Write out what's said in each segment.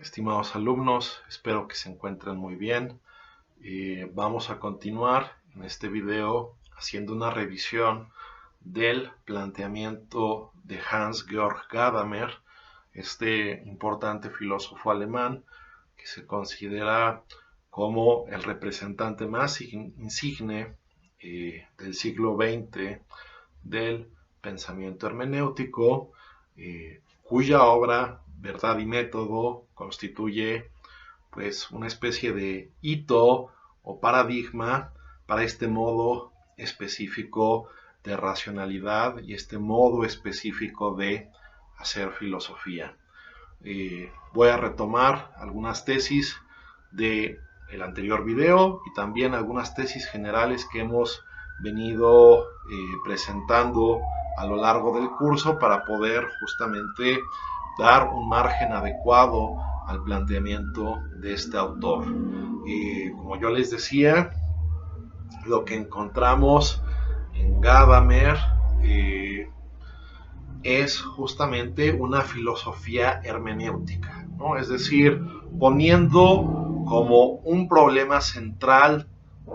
Estimados alumnos, espero que se encuentren muy bien. Vamos a continuar en este video haciendo una revisión del planteamiento de Hans-Georg Gadamer, este importante filósofo alemán que se considera como el representante más insigne del siglo XX del pensamiento hermenéutico, cuya obra Verdad y Método constituye pues una especie de hito o paradigma para este modo específico de racionalidad y este modo específico de hacer filosofía. Voy a retomar algunas tesis del anterior video y también algunas tesis generales que hemos venido presentando a lo largo del curso para poder justamente dar un margen adecuado al planteamiento de este autor. Como yo les decía, lo que encontramos en Gadamer es justamente una filosofía hermenéutica, ¿no? Es decir, poniendo como un problema central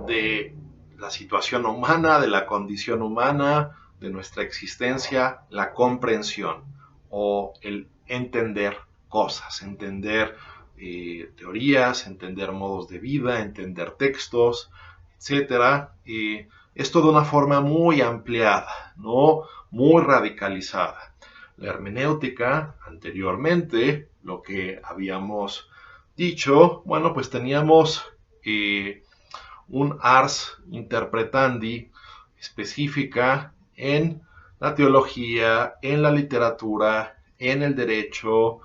de la situación humana, de la condición humana, de nuestra existencia, la comprensión o el entender cosas, entender teorías, entender modos de vida, entender textos, etcétera. Esto de una forma muy ampliada, ¿no? Muy radicalizada. La hermenéutica, anteriormente, lo que habíamos dicho, bueno, pues teníamos un ars interpretandi específica en la teología, en la literatura, en el derecho,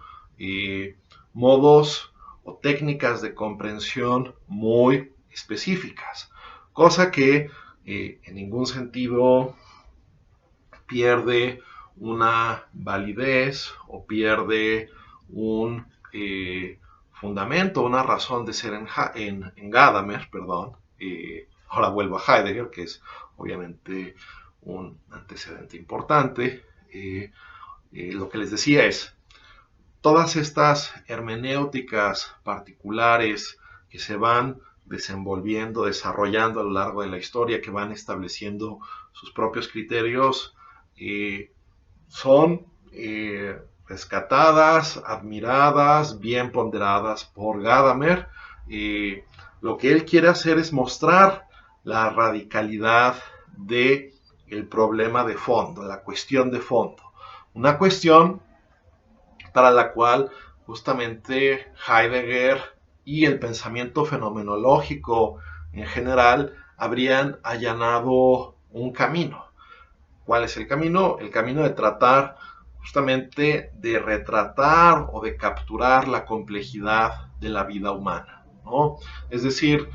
modos o técnicas de comprensión muy específicas, cosa que en ningún sentido pierde una validez o pierde un fundamento, una razón de ser en Gadamer, perdón. Ahora vuelvo a Heidegger, que es obviamente un antecedente importante. Lo que les decía es, todas estas hermenéuticas particulares que se van desenvolviendo, desarrollando a lo largo de la historia, que van estableciendo sus propios criterios, son rescatadas, admiradas, bien ponderadas por Gadamer. Lo que él quiere hacer es mostrar la radicalidad de el problema de fondo, la cuestión de fondo. Una cuestión para la cual justamente Heidegger y el pensamiento fenomenológico en general habrían allanado un camino. ¿Cuál es el camino? El camino de tratar justamente de retratar o de capturar la complejidad de la vida humana, ¿no? Es decir,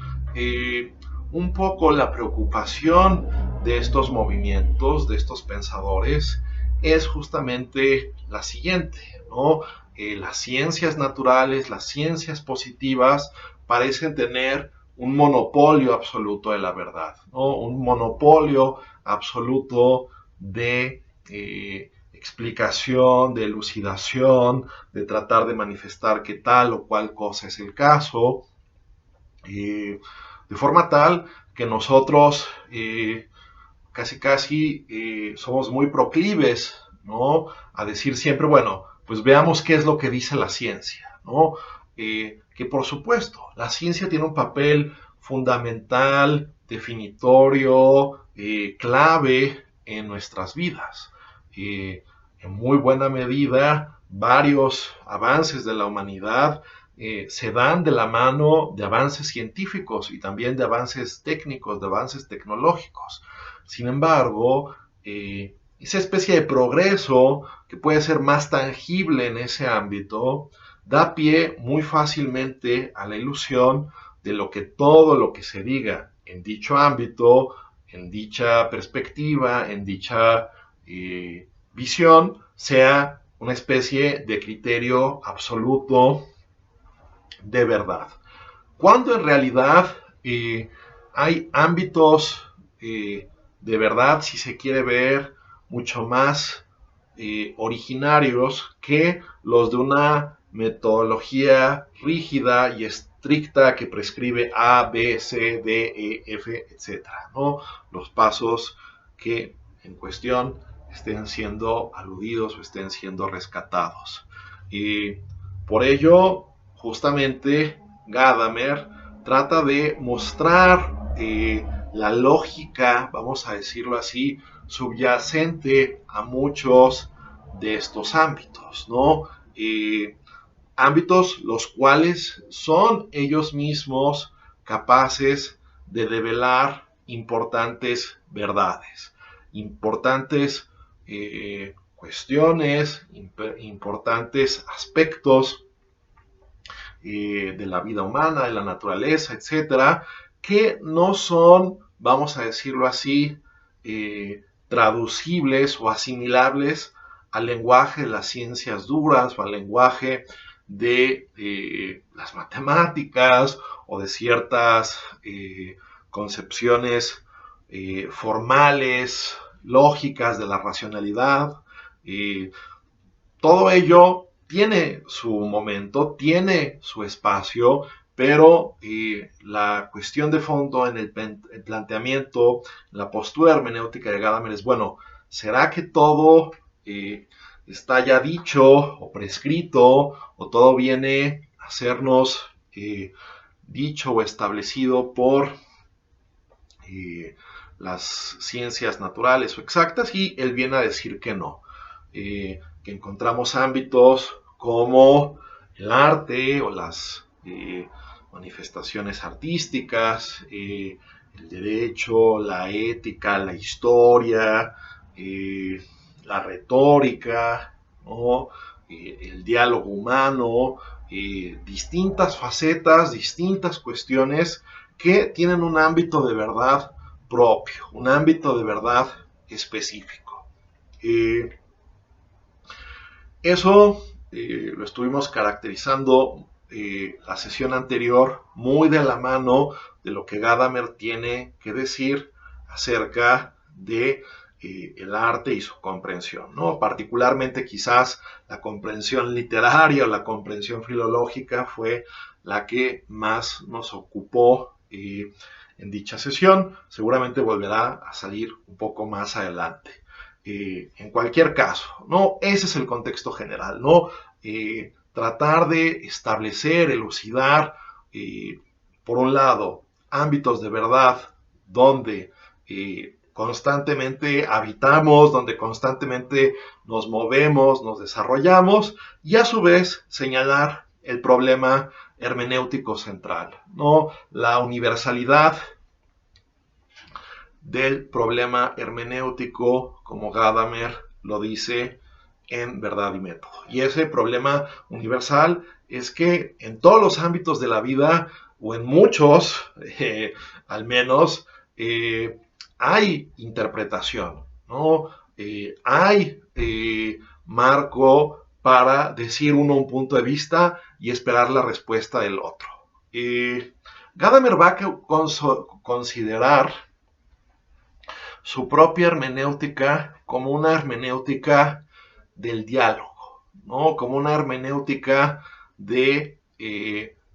un poco la preocupación de estos movimientos, de estos pensadores, es justamente la siguiente, ¿no? Las ciencias naturales, las ciencias positivas, parecen tener un monopolio absoluto de la verdad, ¿no? Un monopolio absoluto de explicación, de elucidación, de tratar de manifestar que tal o cual cosa es el caso, de forma tal que nosotros casi somos muy proclives, ¿no? A decir siempre, bueno, pues veamos qué es lo que dice la ciencia, ¿no? Que por supuesto, la ciencia tiene un papel fundamental, definitorio, clave en nuestras vidas. En muy buena medida, varios avances de la humanidad se dan de la mano de avances científicos y también de avances técnicos, de avances tecnológicos. Sin embargo, esa especie de progreso que puede ser más tangible en ese ámbito da pie muy fácilmente a la ilusión de lo que todo lo que se diga en dicho ámbito, en dicha perspectiva, en dicha visión, sea una especie de criterio absoluto de verdad. Cuando en realidad hay ámbitos de verdad, si se quiere ver, mucho más originarios que los de una metodología rígida y estricta que prescribe A, B, C, D, E, F, etc., ¿no? Los pasos que en cuestión estén siendo aludidos o estén siendo rescatados. Y por ello, justamente, Gadamer trata de mostrar la lógica, vamos a decirlo así, subyacente a muchos de estos ámbitos, ¿no? Ámbitos los cuales son ellos mismos capaces de develar importantes verdades, importantes cuestiones, importantes aspectos de la vida humana, de la naturaleza, etcétera, que no son, vamos a decirlo así, traducibles o asimilables al lenguaje de las ciencias duras o al lenguaje de las matemáticas o de ciertas concepciones formales, lógicas de la racionalidad. Todo ello tiene su momento, tiene su espacio, pero la cuestión de fondo en el planteamiento, la postura hermenéutica de Gadamer es, bueno, ¿será que todo está ya dicho o prescrito o todo viene a sernos dicho o establecido por las ciencias naturales o exactas? Y él viene a decir que no. Que encontramos ámbitos como el arte o las manifestaciones artísticas, el derecho, la ética, la historia, la retórica, ¿no? El diálogo humano, distintas facetas, distintas cuestiones que tienen un ámbito de verdad propio, un ámbito de verdad específico. Eso lo estuvimos caracterizando la sesión anterior muy de la mano de lo que Gadamer tiene que decir acerca de el arte y su comprensión, ¿no? Particularmente quizás la comprensión literaria o la comprensión filológica fue la que más nos ocupó en dicha sesión. Seguramente volverá a salir un poco más adelante. En cualquier caso, ¿no? Ese es el contexto general, ¿no? Tratar de establecer, elucidar, por un lado, ámbitos de verdad donde constantemente habitamos, donde constantemente nos movemos, nos desarrollamos, y a su vez señalar el problema hermenéutico central, ¿no? La universalidad del problema hermenéutico, como Gadamer lo dice en Verdad y Método. Y ese problema universal es que en todos los ámbitos de la vida, o en muchos, al menos, hay interpretación, ¿no? Hay marco para decir uno un punto de vista y esperar la respuesta del otro. Gadamer va a considerar su propia hermenéutica como una hermenéutica del diálogo, ¿no? Como una hermenéutica de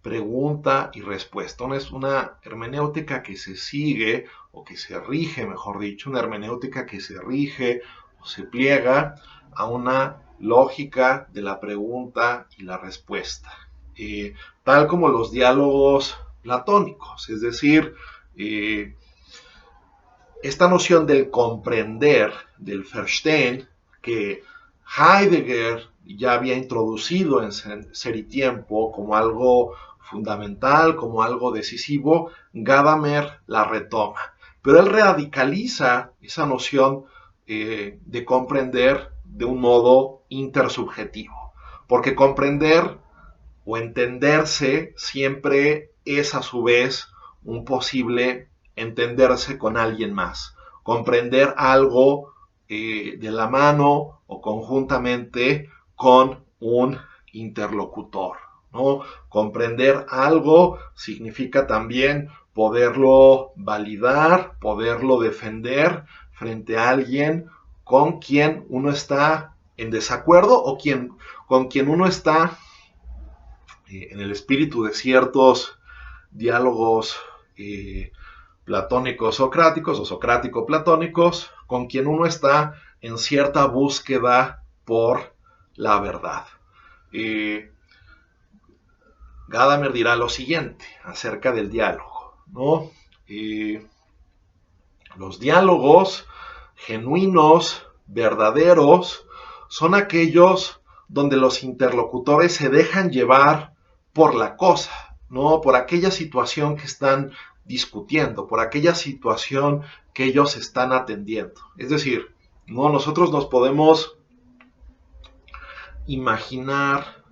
pregunta y respuesta. No es una hermenéutica que se sigue o que se rige, mejor dicho, una hermenéutica que se rige o se pliega a una lógica de la pregunta y la respuesta, tal como los diálogos platónicos, es decir, esta noción del comprender, del Verstehen, que Heidegger ya había introducido en Ser y Tiempo como algo fundamental, como algo decisivo, Gadamer la retoma. Pero él radicaliza esa noción de comprender de un modo intersubjetivo, porque comprender o entenderse siempre es a su vez un posible entenderse con alguien más, comprender algo de la mano o conjuntamente con un interlocutor, ¿no? Comprender algo significa también poderlo validar, poderlo defender frente a alguien con quien uno está en desacuerdo o con quien uno está en el espíritu de ciertos diálogos platónico-socráticos o socrático-platónicos, con quien uno está en cierta búsqueda por la verdad. Gadamer dirá lo siguiente acerca del diálogo, ¿no? Los diálogos genuinos, verdaderos, son aquellos donde los interlocutores se dejan llevar por la cosa, ¿no? Por aquella situación que están discutiendo, por aquella situación que ellos están atendiendo. Es decir, ¿no? Nosotros nos podemos imaginar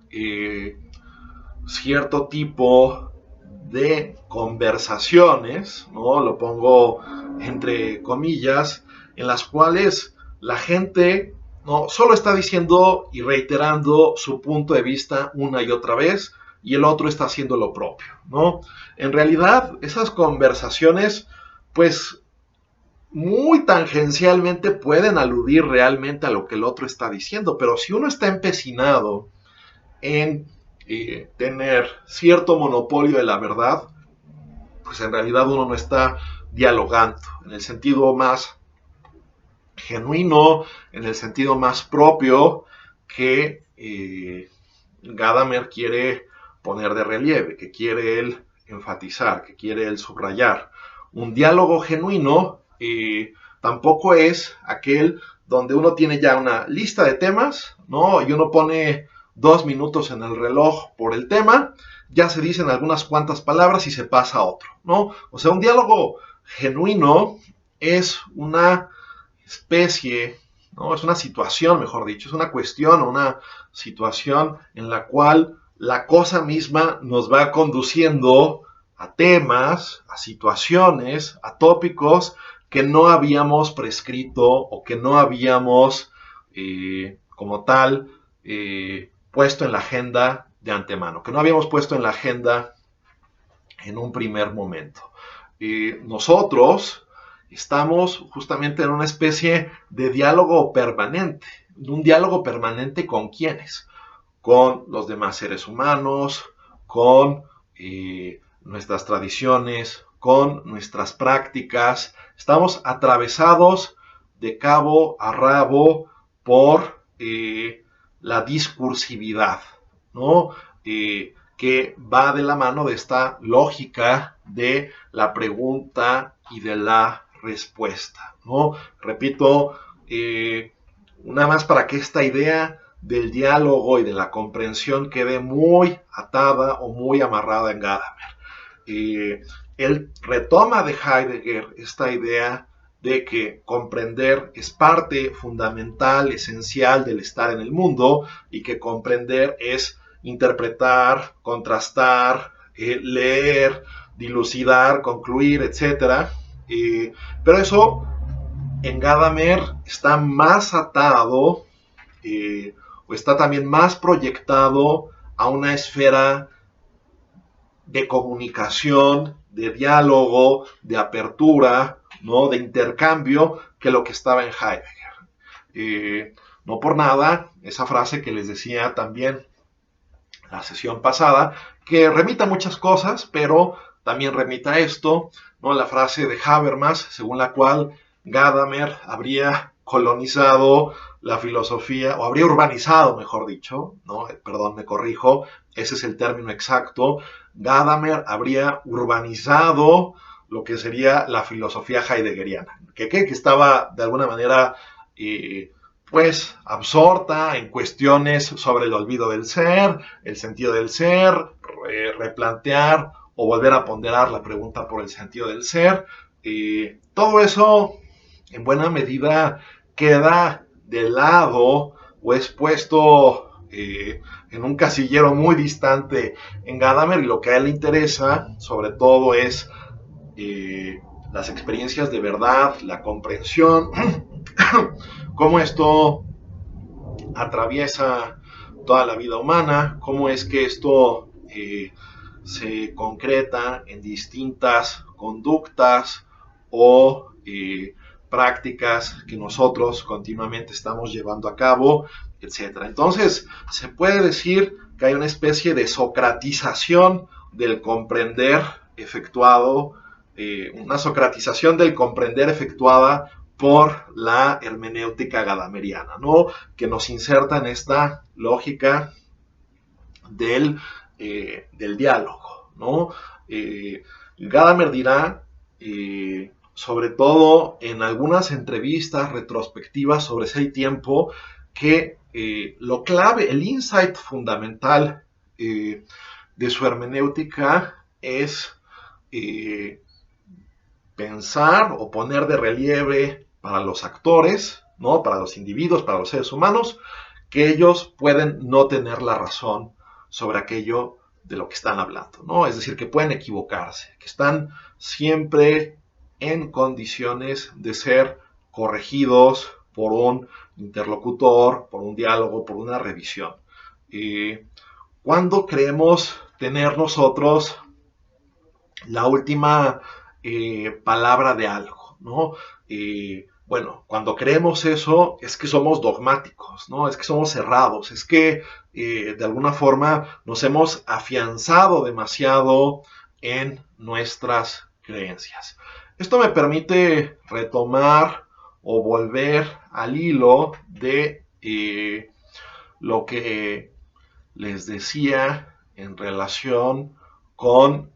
cierto tipo de conversaciones, ¿no? Lo pongo entre comillas, en las cuales la gente no solo está diciendo y reiterando su punto de vista una y otra vez y el otro está haciendo lo propio, ¿no? En realidad, esas conversaciones, pues, muy tangencialmente pueden aludir realmente a lo que el otro está diciendo, pero si uno está empecinado en tener cierto monopolio de la verdad, pues en realidad uno no está dialogando en el sentido más genuino, en el sentido más propio que Gadamer quiere poner de relieve, que quiere él enfatizar, que quiere él subrayar. Un diálogo genuino tampoco es aquel donde uno tiene ya una lista de temas, ¿no? Y uno pone 2 minutos en el reloj por el tema, ya se dicen algunas cuantas palabras y se pasa a otro, ¿no? O sea, un diálogo genuino es una especie, ¿no? Es una situación, mejor dicho, es una cuestión o una situación en la cual la cosa misma nos va conduciendo a temas, a situaciones, a tópicos que no habíamos prescrito o que no habíamos como tal puesto en la agenda de antemano, que no habíamos puesto en la agenda en un primer momento. Nosotros estamos justamente en una especie de diálogo permanente. ¿Un diálogo permanente con quiénes? Con los demás seres humanos, con nuestras tradiciones, con nuestras prácticas. Estamos atravesados de cabo a rabo por la discursividad, ¿no? Que va de la mano de esta lógica de la pregunta y de la respuesta, ¿no? Repito, nada más para que esta idea del diálogo y de la comprensión quede muy atada o muy amarrada en Gadamer. Él retoma de Heidegger esta idea de que comprender es parte fundamental, esencial del estar en el mundo y que comprender es interpretar, contrastar, leer, dilucidar, concluir, etc. Pero eso en Gadamer está más atado o está también más proyectado a una esfera de comunicación, de diálogo, de apertura, ¿no? De intercambio, que lo que estaba en Heidegger. No por nada, esa frase que les decía también la sesión pasada, que remita a muchas cosas, pero también remita a esto, ¿no? La frase de Habermas, según la cual Gadamer habría colonizado la filosofía, o habría urbanizado, mejor dicho, ¿no? Perdón, me corrijo, ese es el término exacto. Gadamer habría urbanizado lo que sería la filosofía heideggeriana, que estaba de alguna manera pues absorta en cuestiones sobre el olvido del ser, el sentido del ser, replantear o volver a ponderar la pregunta por el sentido del ser. Todo eso en buena medida queda de lado o es puesto en un casillero muy distante en Gadamer, y lo que a él le interesa sobre todo es las experiencias de verdad, la comprensión, cómo esto atraviesa toda la vida humana, cómo es que esto se concreta en distintas conductas o prácticas que nosotros continuamente estamos llevando a cabo, etc. Entonces, se puede decir que hay una especie de socratización del comprender efectuado, una socratización del comprender efectuada por la hermenéutica gadameriana, ¿no? Que nos inserta en esta lógica del diálogo, ¿no? Gadamer dirá, sobre todo en algunas entrevistas retrospectivas sobre ese tiempo, que lo clave, el insight fundamental de su hermenéutica es pensar o poner de relieve para los actores, ¿no? Para los individuos, para los seres humanos, que ellos pueden no tener la razón sobre aquello de lo que están hablando, ¿no? Es decir, que pueden equivocarse, que están siempre en condiciones de ser corregidos por un interlocutor, por un diálogo, por una revisión. ¿Cuándo creemos tener nosotros la última palabra de algo, ¿no? Bueno, cuando creemos eso es que somos dogmáticos, ¿no? Es que somos cerrados, es que de alguna forma nos hemos afianzado demasiado en nuestras creencias. Esto me permite retomar o volver al hilo de lo que les decía en relación con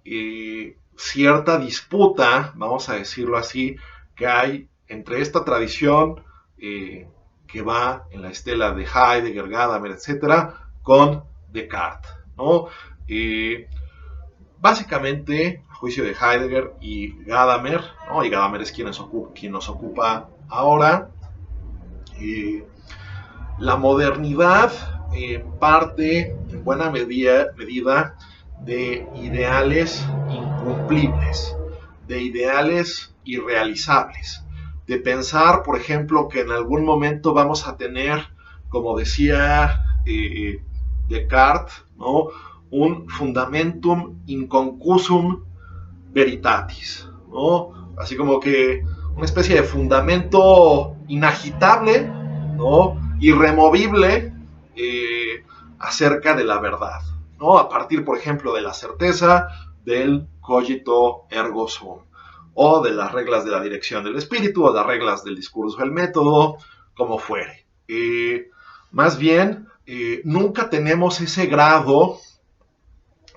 cierta disputa, vamos a decirlo así, que hay entre esta tradición que va en la estela de Heidegger, Gadamer, etcétera, con Descartes, ¿no? Básicamente, a juicio de Heidegger y Gadamer, ¿no? Y Gadamer es quien nos ocupa ahora, la modernidad parte en buena medida de ideales incumplibles, de ideales irrealizables, de pensar, por ejemplo, que en algún momento vamos a tener, como decía Descartes, ¿no? Un fundamentum inconcusum veritatis, ¿no? Así como que una especie de fundamento inagitable, ¿no? Irremovible acerca de la verdad, ¿no? A partir, por ejemplo, de la certeza del cogito ergo sum, o de las reglas de la dirección del espíritu, o las reglas del discurso del método, como fuere. Más bien, nunca tenemos ese grado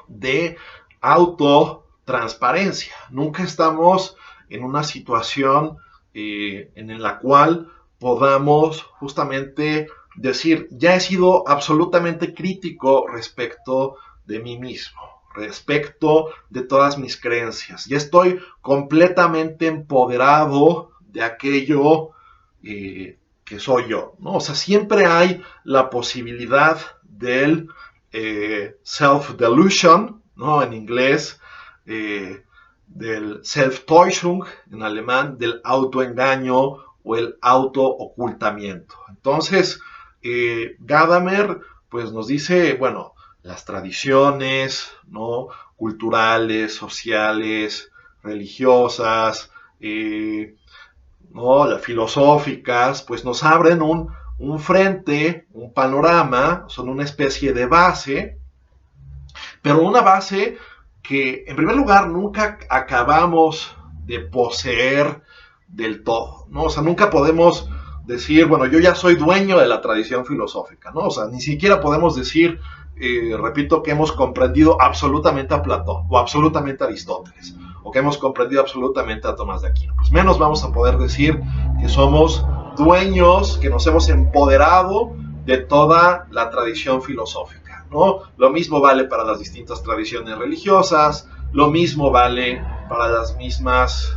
de autotransparencia, nunca estamos en una situación en la cual podamos justamente decir, ya he sido absolutamente crítico respecto de mí mismo, respecto de todas mis creencias, ya estoy completamente empoderado de aquello que soy yo, ¿no? O sea, siempre hay la posibilidad del self-delusion, ¿no? En inglés, del Selbsttäuschung, en alemán, del autoengaño o el autoocultamiento. Entonces, Gadamer pues nos dice, bueno, las tradiciones, ¿no? Culturales, sociales, religiosas, ¿no? Las filosóficas, pues nos abren un frente, un panorama, son una especie de base, pero una base que en primer lugar nunca acabamos de poseer del todo, ¿no? O sea, nunca podemos decir, bueno, yo ya soy dueño de la tradición filosófica, ¿no? O sea, ni siquiera podemos decir, repito, que hemos comprendido absolutamente a Platón o absolutamente a Aristóteles, o que hemos comprendido absolutamente a Tomás de Aquino. Pues menos vamos a poder decir que somos dueños, que nos hemos empoderado de toda la tradición filosófica, ¿no? Lo mismo vale para las distintas tradiciones religiosas, lo mismo vale para las mismas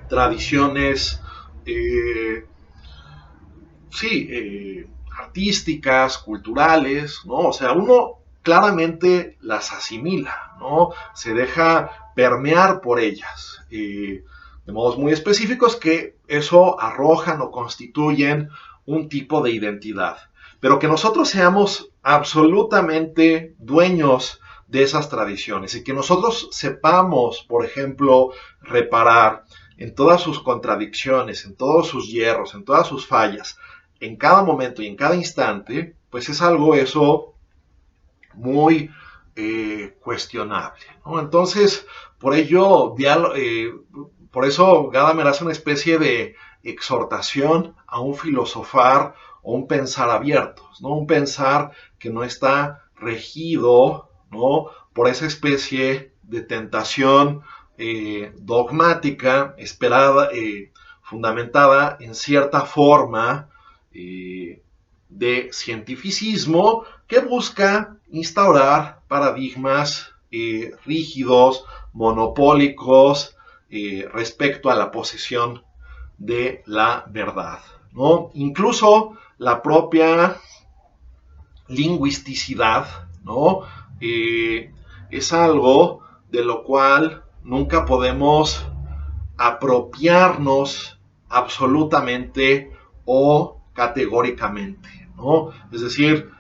tradiciones artísticas, culturales, ¿no? O sea, uno claramente las asimila, ¿no? Se deja permear por ellas, de modos muy específicos que eso arrojan o constituyen un tipo de identidad. Pero que nosotros seamos absolutamente dueños de esas tradiciones y que nosotros sepamos, por ejemplo, reparar en todas sus contradicciones, en todos sus hierros, en todas sus fallas, en cada momento y en cada instante, pues es algo eso muy cuestionable, ¿no? Entonces, por eso Gadamer hace una especie de exhortación a un filosofar o un pensar abiertos, ¿no? Un pensar que no está regido, ¿no?, por esa especie de tentación dogmática, esperada, fundamentada en cierta forma de cientificismo que busca instaurar paradigmas rígidos, monopólicos, respecto a la posesión de la verdad, ¿no? Incluso la propia lingüisticidad, ¿no? Es algo de lo cual nunca podemos apropiarnos absolutamente o categóricamente, ¿no? Es decir,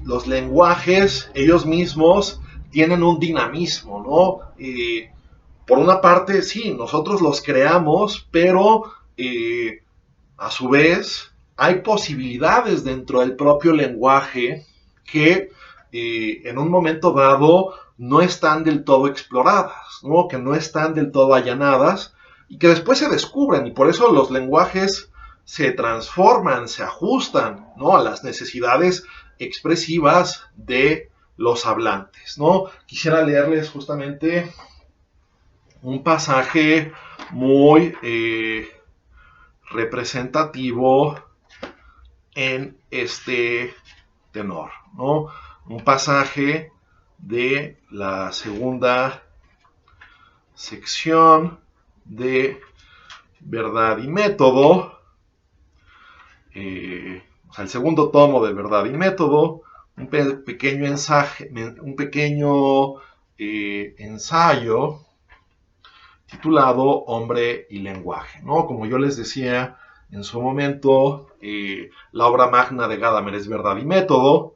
los lenguajes ellos mismos tienen un dinamismo, ¿no? Por una parte, sí, nosotros los creamos, pero a su vez hay posibilidades dentro del propio lenguaje que en un momento dado no están del todo exploradas, ¿no? Que no están del todo allanadas y que después se descubren, y por eso los lenguajes se transforman, se ajustan, ¿no?, a las necesidades expresivas de los hablantes, ¿no? Quisiera leerles justamente un pasaje muy representativo en este tenor, ¿no? Un pasaje de la segunda sección de Verdad y Método, o sea, el segundo tomo de Verdad y Método, un pequeño ensayo titulado Hombre y Lenguaje, ¿no? Como yo les decía en su momento, la obra magna de Gadamer es Verdad y Método,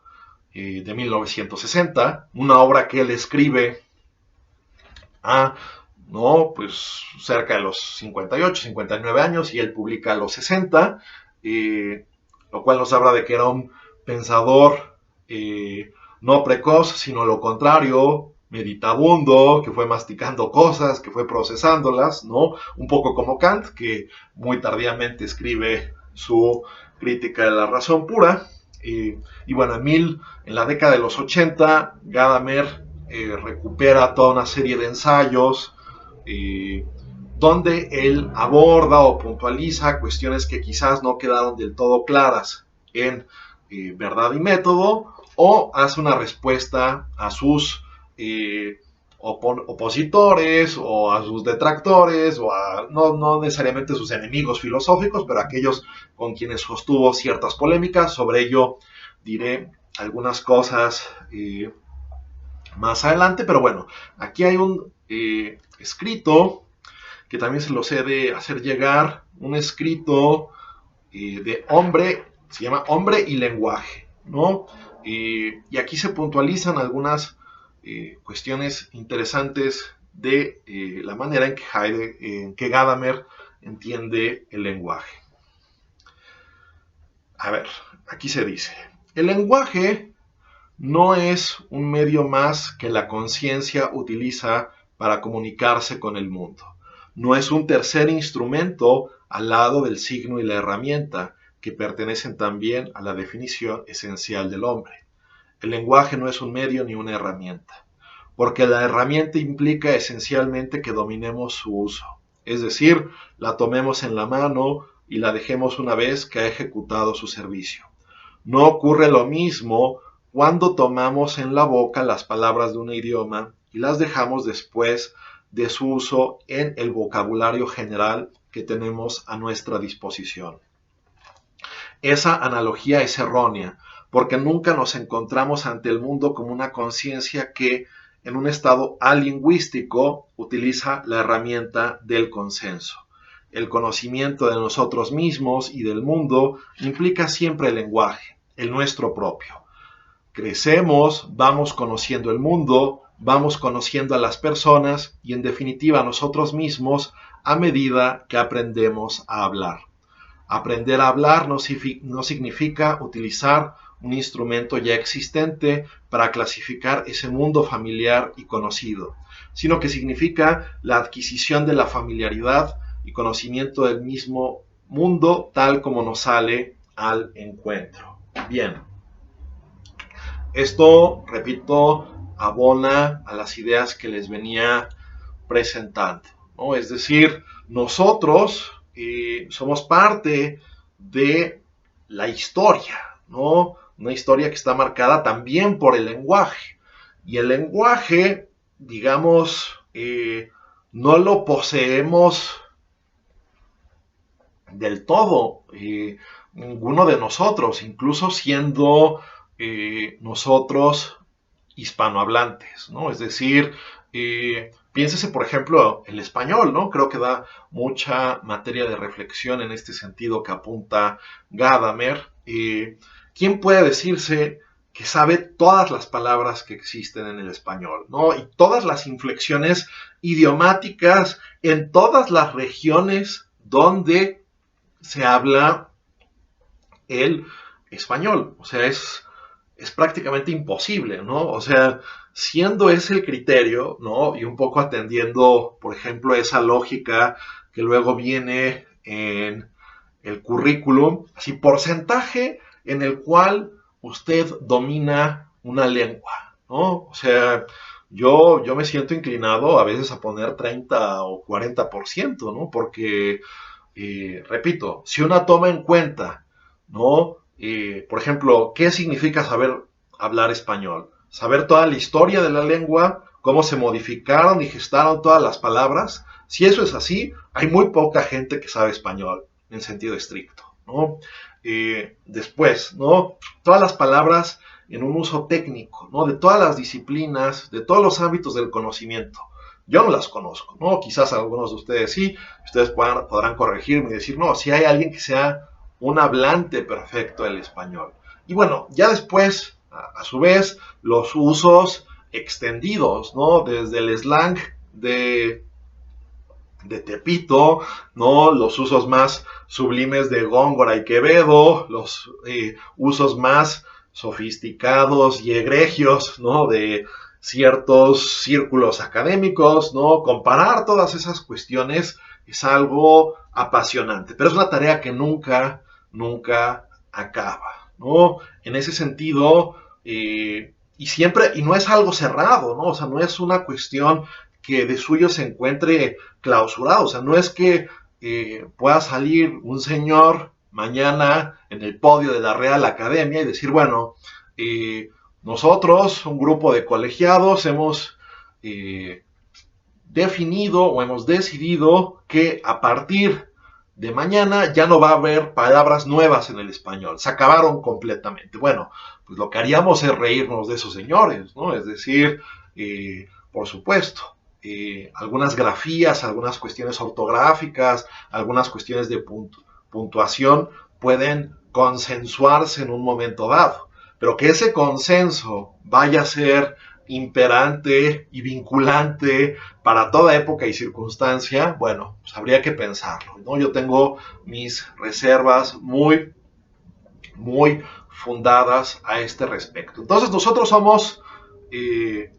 de 1960, una obra que él escribe a, ¿no?, pues cerca de los 58, 59 años, y él publica a los 60, lo cual nos habla de que era un pensador no precoz, sino lo contrario, meditabundo, que fue masticando cosas, que fue procesándolas, ¿no? Un poco como Kant, que muy tardíamente escribe su Crítica de la Razón Pura. Y bueno, en la década de los 80, Gadamer recupera toda una serie de ensayos donde él aborda o puntualiza cuestiones que quizás no quedaron del todo claras en Verdad y Método, o hace una respuesta a sus opositores o a sus detractores o a no necesariamente sus enemigos filosóficos, pero aquellos con quienes sostuvo ciertas polémicas. Sobre ello diré algunas cosas más adelante, pero bueno, aquí hay un escrito que también se los he de hacer llegar, un escrito de hombre, se llama Hombre y Lenguaje, ¿no? Y aquí se puntualizan algunas cuestiones interesantes de la manera en que Gadamer entiende el lenguaje. A ver, aquí se dice: el lenguaje no es un medio más que la conciencia utiliza para comunicarse con el mundo. No es un tercer instrumento al lado del signo y la herramienta, que pertenecen también a la definición esencial del hombre. El lenguaje no es un medio ni una herramienta, porque la herramienta implica esencialmente que dominemos su uso, es decir, la tomemos en la mano y la dejemos una vez que ha ejecutado su servicio. No ocurre lo mismo cuando tomamos en la boca las palabras de un idioma y las dejamos después de su uso en el vocabulario general que tenemos a nuestra disposición. Esa analogía es errónea, porque nunca nos encontramos ante el mundo como una conciencia que, en un estado alingüístico, utiliza la herramienta del consenso. El conocimiento de nosotros mismos y del mundo implica siempre el lenguaje, el nuestro propio. Crecemos, vamos conociendo el mundo, vamos conociendo a las personas y, en definitiva, a nosotros mismos a medida que aprendemos a hablar. Aprender a hablar no significa utilizar un instrumento ya existente para clasificar ese mundo familiar y conocido, sino que significa la adquisición de la familiaridad y conocimiento del mismo mundo tal como nos sale al encuentro. Bien, esto, repito, abona a las ideas que les venía presentando, ¿no? Es decir, nosotros somos parte de la historia, ¿no? Una historia que está marcada también por el lenguaje. Y el lenguaje, digamos, no lo poseemos del todo, ninguno de nosotros, incluso siendo nosotros hispanohablantes, ¿no? Es decir, piénsese, por ejemplo, el español, ¿no? Creo que da mucha materia de reflexión en este sentido que apunta Gadamer. ¿Quién puede decirse que sabe todas las palabras que existen en el español, ¿no? Y todas las inflexiones idiomáticas en todas las regiones donde se habla el español? O sea, es prácticamente imposible, ¿no? O sea, siendo ese el criterio, ¿no? Y un poco atendiendo, por ejemplo, esa lógica que luego viene en el currículum, así porcentaje en el cual usted domina una lengua, ¿no? O sea, yo me siento inclinado a veces a poner 30 o 40%, ¿no? Porque, repito, si una toma en cuenta, ¿no? Por ejemplo, ¿qué significa saber hablar español? Saber toda la historia de la lengua, cómo se modificaron y gestaron todas las palabras. Si eso es así, hay muy poca gente que sabe español en sentido estricto, ¿no? Después, ¿no? Todas las palabras en un uso técnico, ¿no? De todas las disciplinas, de todos los ámbitos del conocimiento. Yo no las conozco, ¿no? Quizás algunos de ustedes sí, ustedes podrán corregirme y decir, no, si hay alguien que sea un hablante perfecto del español. Y bueno, ya después, a su vez, los usos extendidos, ¿no? Desde el slang de Tepito, ¿no? Los usos más sublimes de Góngora y Quevedo, los usos más sofisticados y egregios, ¿no? De ciertos círculos académicos, ¿no? Comparar todas esas cuestiones es algo apasionante, pero es una tarea que nunca acaba, ¿no? En ese sentido, y siempre, y no es algo cerrado, ¿no? O sea, no es una cuestión que de suyo se encuentre clausurado, o sea, no es que pueda salir un señor mañana en el podio de la Real Academia y decir, bueno, nosotros, un grupo de colegiados, hemos definido o hemos decidido que a partir de mañana ya no va a haber palabras nuevas en el español, se acabaron completamente. Bueno, pues lo que haríamos es reírnos de esos señores, ¿no? Es decir, por supuesto, algunas grafías, algunas cuestiones ortográficas, algunas cuestiones de puntuación pueden consensuarse en un momento dado, pero que ese consenso vaya a ser imperante y vinculante para toda época y circunstancia, bueno, pues habría que pensarlo, ¿no? Yo tengo mis reservas muy fundadas a este respecto. Entonces nosotros somos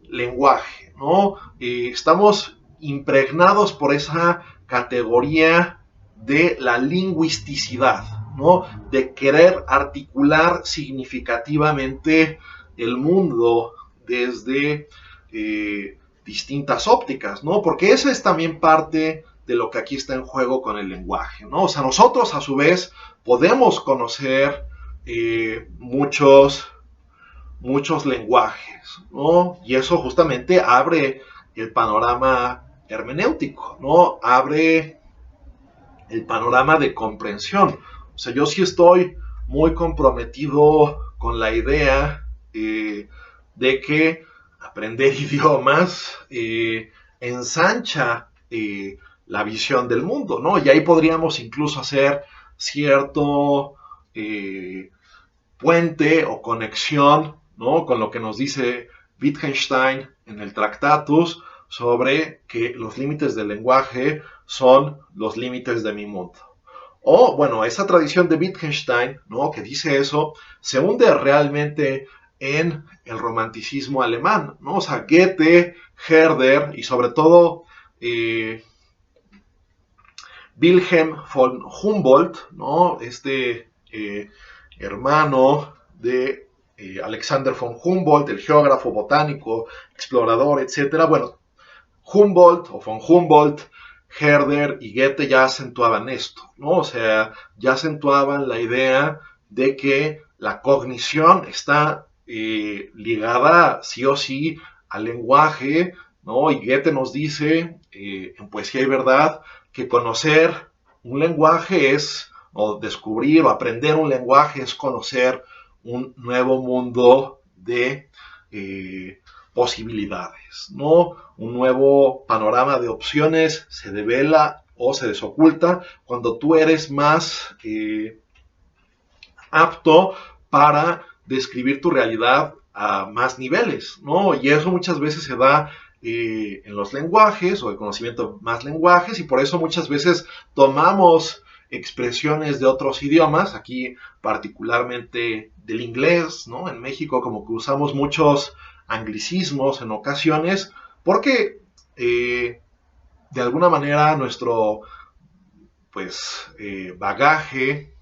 lenguaje, ¿no? Estamos impregnados por esa categoría de la lingüisticidad, ¿no? De querer articular significativamente el mundo desde distintas ópticas, ¿no? Porque esa es también parte de lo que aquí está en juego con el lenguaje, ¿no? O sea, nosotros a su vez podemos conocer muchos lenguajes, ¿no? Y eso justamente abre el panorama hermenéutico, ¿no? Abre el panorama de comprensión. O sea, yo sí estoy muy comprometido con la idea de que aprender idiomas ensancha la visión del mundo, ¿no? Y ahí podríamos incluso hacer cierto puente o conexión, ¿no? Con lo que nos dice Wittgenstein en el Tractatus sobre que los límites del lenguaje son los límites de mi mundo. O, bueno, esa tradición de Wittgenstein, ¿no? Que dice eso, se hunde realmente en el romanticismo alemán, ¿no? O sea, Goethe, Herder y sobre todo Wilhelm von Humboldt, ¿no? Hermano de Alexander von Humboldt, el geógrafo, botánico, explorador, etcétera. Bueno, Humboldt o von Humboldt, Herder y Goethe ya acentuaban esto, ¿no? O sea, ya acentuaban la idea de que la cognición está ligada sí o sí al lenguaje, ¿no? Y Goethe nos dice en Poesía y Verdad que conocer un lenguaje es, o descubrir o aprender un lenguaje es conocer un nuevo mundo de posibilidades, ¿no? Un nuevo panorama de opciones se devela o se desoculta cuando tú eres más apto para describir tu realidad a más niveles, ¿no? Y eso muchas veces se da en los lenguajes o el conocimiento de más lenguajes y por eso muchas veces tomamos expresiones de otros idiomas, aquí particularmente del inglés, ¿no? En México como que usamos muchos anglicismos en ocasiones porque de alguna manera nuestro bagaje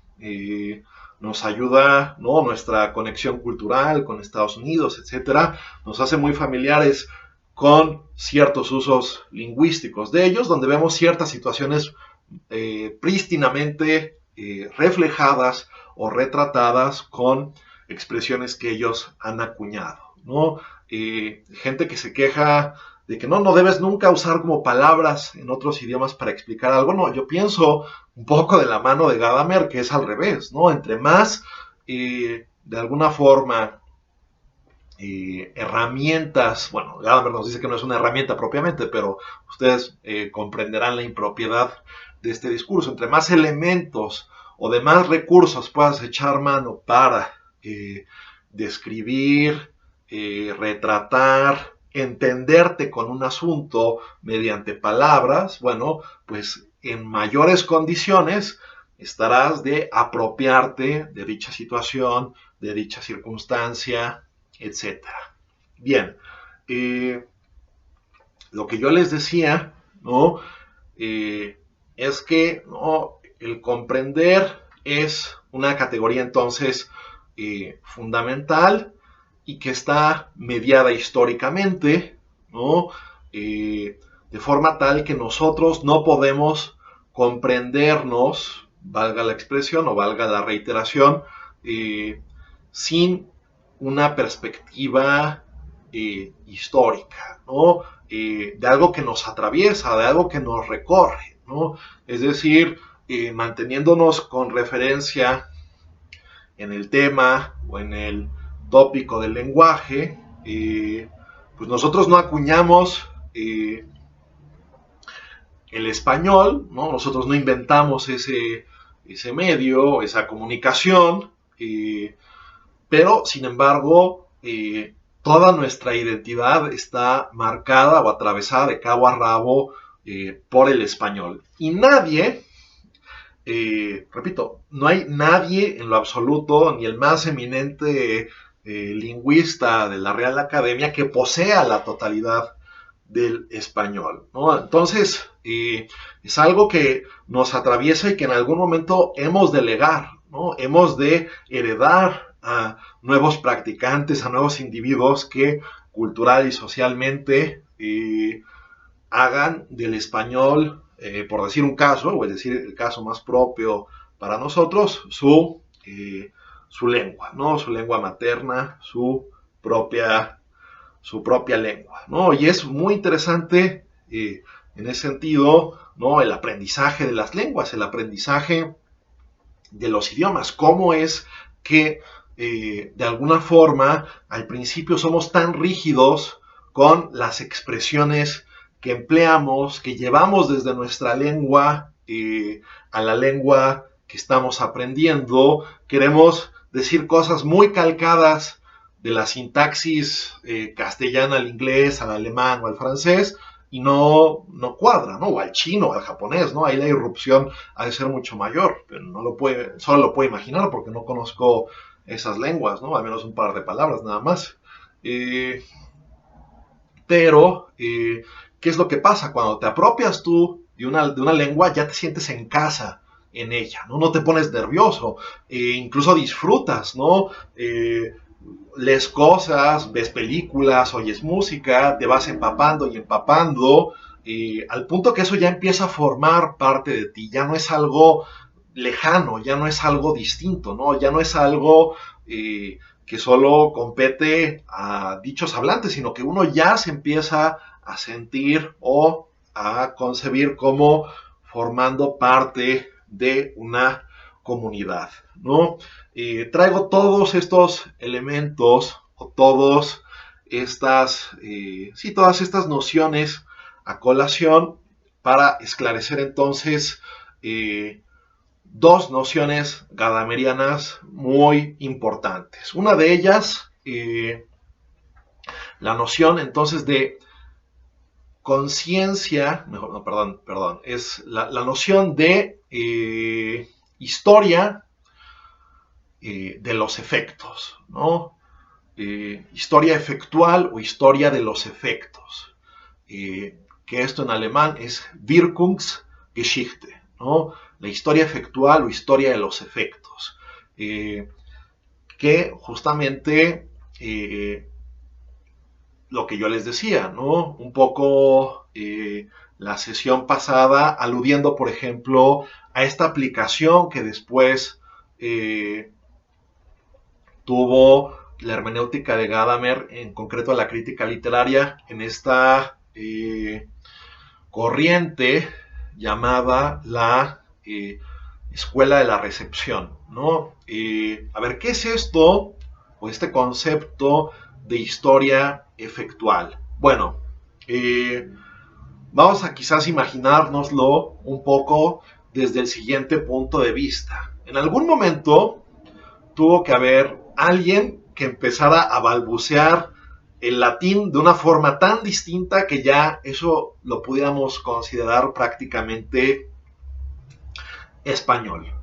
nos ayuda, ¿no? Nuestra conexión cultural con Estados Unidos, etcétera, nos hace muy familiares con ciertos usos lingüísticos de ellos, donde vemos ciertas situaciones prístinamente reflejadas o retratadas con expresiones que ellos han acuñado, ¿no? Gente que se queja de que no debes nunca usar como palabras en otros idiomas para explicar algo. No, yo pienso un poco de la mano de Gadamer, que es al revés, ¿no? Entre más, de alguna forma, herramientas, bueno, Gadamer nos dice que no es una herramienta propiamente, pero ustedes comprenderán la impropiedad de este discurso. Entre más elementos o de más recursos puedas echar mano para describir, retratar, entenderte con un asunto mediante palabras, bueno, pues en mayores condiciones estarás de apropiarte de dicha situación, de dicha circunstancia, etcétera. Bien, lo que yo les decía, ¿no? Es que, ¿no? El comprender es una categoría entonces fundamental y que está mediada históricamente, ¿no? De forma tal que nosotros no podemos comprendernos, valga la expresión o valga la reiteración, sin una perspectiva histórica, ¿no? De algo que nos atraviesa, de algo que nos recorre, ¿no? Es decir, manteniéndonos con referencia en el tema o en el tópico del lenguaje, pues nosotros no acuñamos el español, ¿no? Nosotros no inventamos ese medio, esa comunicación, pero sin embargo, toda nuestra identidad está marcada o atravesada de cabo a rabo por el español. Y nadie, repito, no hay nadie en lo absoluto, ni el más eminente lingüista de la Real Academia, que posea la totalidad del español, ¿no? Entonces, es algo que nos atraviesa y que en algún momento hemos de legar, ¿no? Hemos de heredar a nuevos practicantes, a nuevos individuos que cultural y socialmente hagan del español, por decir un caso, o es decir, el caso más propio para nosotros, su lengua, ¿no? Su lengua materna, su propia lengua, ¿no? Y es muy interesante en ese sentido, ¿no? El aprendizaje de las lenguas, el aprendizaje de los idiomas, cómo es que de alguna forma al principio somos tan rígidos con las expresiones que empleamos, que llevamos desde nuestra lengua a la lengua que estamos aprendiendo. Queremos decir cosas muy calcadas de la sintaxis castellana al inglés, al alemán o al francés, y no cuadra, ¿no? O al chino, o al japonés, ¿no? Ahí la irrupción ha de ser mucho mayor, pero solo lo puedo imaginar porque no conozco esas lenguas, ¿no? Al menos un par de palabras nada más. Eh, pero, ¿qué es lo que pasa? Cuando te apropias tú de una lengua, ya te sientes en casa en ella, ¿no? No te pones nervioso, incluso disfrutas, ¿no? Lees cosas, ves películas, oyes música, te vas empapando y empapando, al punto que eso ya empieza a formar parte de ti, ya no es algo lejano, ya no es algo distinto, ¿no? Ya no es algo que solo compete a dichos hablantes, sino que uno ya se empieza a sentir o a concebir como formando parte de una comunidad, ¿no? Traigo todos estos elementos o todas estas nociones a colación para esclarecer entonces dos nociones gadamerianas muy importantes. Una de ellas, la noción entonces de conciencia, mejor, no, perdón, es la noción de historia de los efectos, ¿no? Historia efectual o historia de los efectos, que esto en alemán es Wirkungsgeschichte, ¿no? La historia efectual o historia de los efectos, que justamente lo que yo les decía, ¿no? Un poco la sesión pasada, aludiendo, por ejemplo, a esta aplicación que después tuvo la hermenéutica de Gadamer, en concreto a la crítica literaria, en esta corriente llamada la escuela de la recepción, ¿no? A ver, ¿qué es esto? O este concepto de historia efectual. Bueno, vamos a quizás imaginárnoslo un poco desde el siguiente punto de vista. En algún momento tuvo que haber alguien que empezara a balbucear el latín de una forma tan distinta que ya eso lo pudiéramos considerar prácticamente español.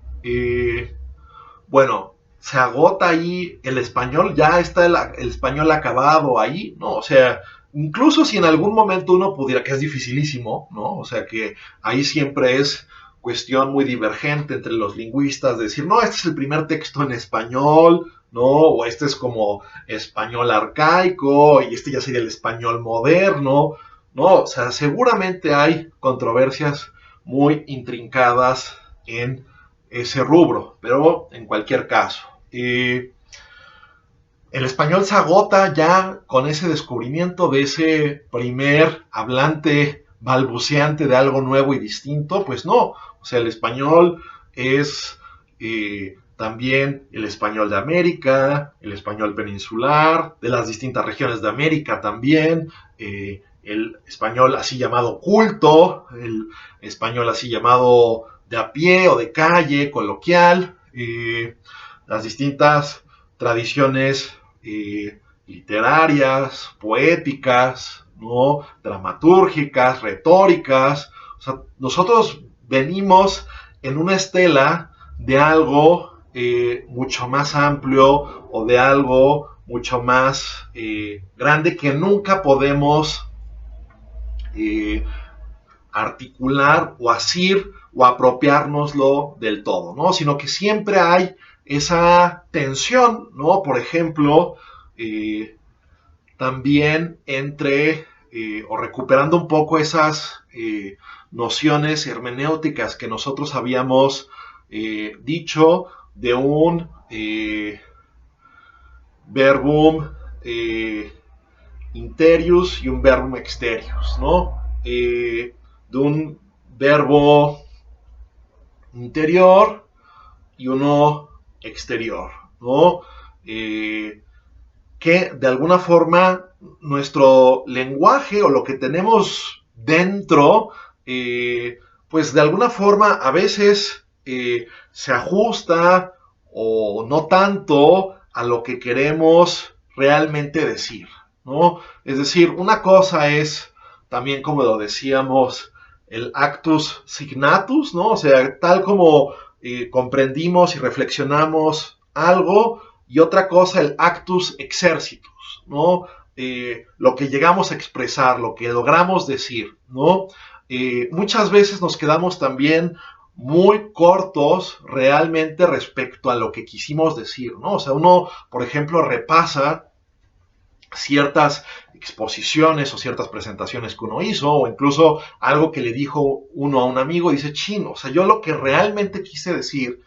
Bueno, se agota ahí el español, ya está el español acabado ahí, ¿no? O sea, incluso si en algún momento uno pudiera, que es dificilísimo, ¿no? O sea, que ahí siempre es cuestión muy divergente entre los lingüistas, de decir, no, este es el primer texto en español, ¿no? O este es como español arcaico, y este ya sería el español moderno, ¿no? O sea, seguramente hay controversias muy intrincadas en ese rubro, pero en cualquier caso. El español se agota ya con ese descubrimiento de ese primer hablante balbuceante de algo nuevo y distinto, pues no, o sea, el español es también el español de América, el español peninsular, de las distintas regiones de América también, el español así llamado culto, el español así llamado de a pie o de calle, coloquial, las distintas tradiciones literarias, poéticas, ¿no? Dramatúrgicas, retóricas. O sea, nosotros venimos en una estela de algo mucho más amplio o de algo mucho más grande que nunca podemos articular o asir o apropiárnoslo del todo, ¿no? Sino que siempre hay esa tensión, ¿no? Por ejemplo, también entre, o recuperando un poco esas nociones hermenéuticas que nosotros habíamos dicho de un verbum interius y un verbum exterius, ¿no? De un verbo interior y uno exterior, ¿no? Que de alguna forma nuestro lenguaje o lo que tenemos dentro, pues de alguna forma a veces se ajusta o no tanto a lo que queremos realmente decir, ¿no? Es decir, una cosa es también como lo decíamos, el actus signatus, ¿no? O sea, tal como comprendimos y reflexionamos algo, y otra cosa, el actus exercitus, ¿no? Lo que llegamos a expresar, lo que logramos decir, ¿no? Muchas veces nos quedamos también muy cortos realmente respecto a lo que quisimos decir, ¿no? O sea, uno, por ejemplo, repasa ciertas exposiciones o ciertas presentaciones que uno hizo, o incluso algo que le dijo uno a un amigo, y dice, chino, o sea, yo lo que realmente quise decir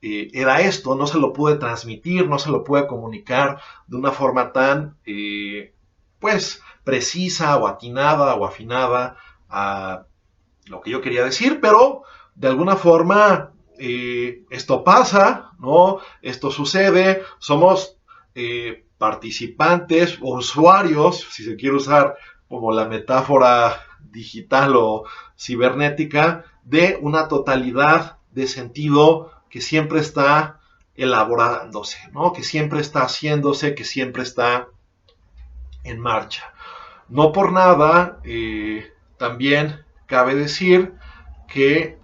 era esto, no se lo pude transmitir, no se lo pude comunicar de una forma tan, pues, precisa o atinada o afinada a lo que yo quería decir, pero de alguna forma esto pasa, ¿no? Esto sucede, somos participantes o usuarios, si se quiere usar como la metáfora digital o cibernética, de una totalidad de sentido que siempre está elaborándose, ¿no? Que siempre está haciéndose, que siempre está en marcha. No por nada, también cabe decir que,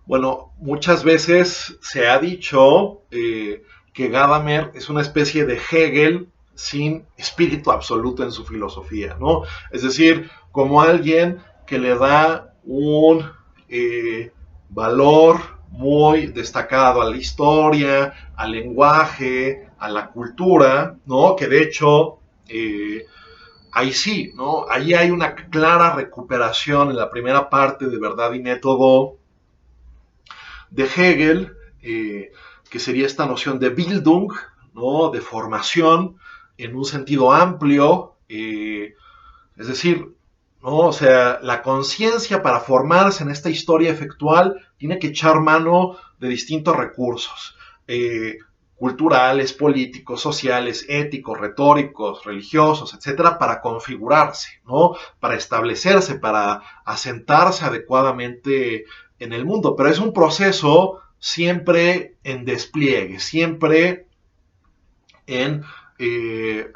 bueno, muchas veces se ha dicho que Gadamer es una especie de Hegel sin espíritu absoluto en su filosofía, ¿no? Es decir, como alguien que le da un valor muy destacado a la historia, al lenguaje, a la cultura, ¿no? Que de hecho, ahí sí, ¿no? Ahí hay una clara recuperación en la primera parte de Verdad y Método de Hegel, que sería esta noción de Bildung, ¿no? De formación en un sentido amplio, es decir, ¿no? O sea, la conciencia para formarse en esta historia efectual tiene que echar mano de distintos recursos, culturales, políticos, sociales, éticos, retóricos, religiosos, etcétera, para configurarse, ¿no? Para establecerse, para asentarse adecuadamente en el mundo. Pero es un proceso siempre en despliegue, siempre en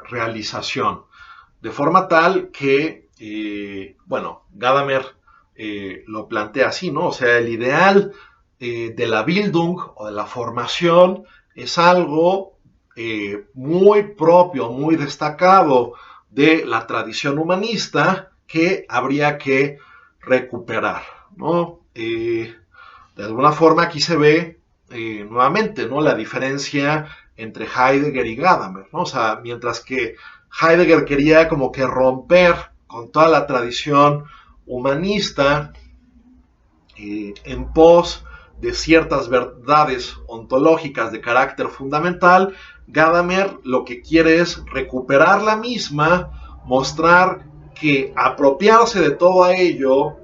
realización. De forma tal que, bueno, Gadamer lo plantea así, ¿no? O sea, el ideal de la Bildung o de la formación es algo muy propio, muy destacado de la tradición humanista que habría que recuperar, ¿no? De alguna forma aquí se ve nuevamente, ¿no? La diferencia entre Heidegger y Gadamer, ¿no? O sea, mientras que Heidegger quería como que romper con toda la tradición humanista en pos de ciertas verdades ontológicas de carácter fundamental, Gadamer lo que quiere es recuperar la misma, mostrar que apropiarse de todo ello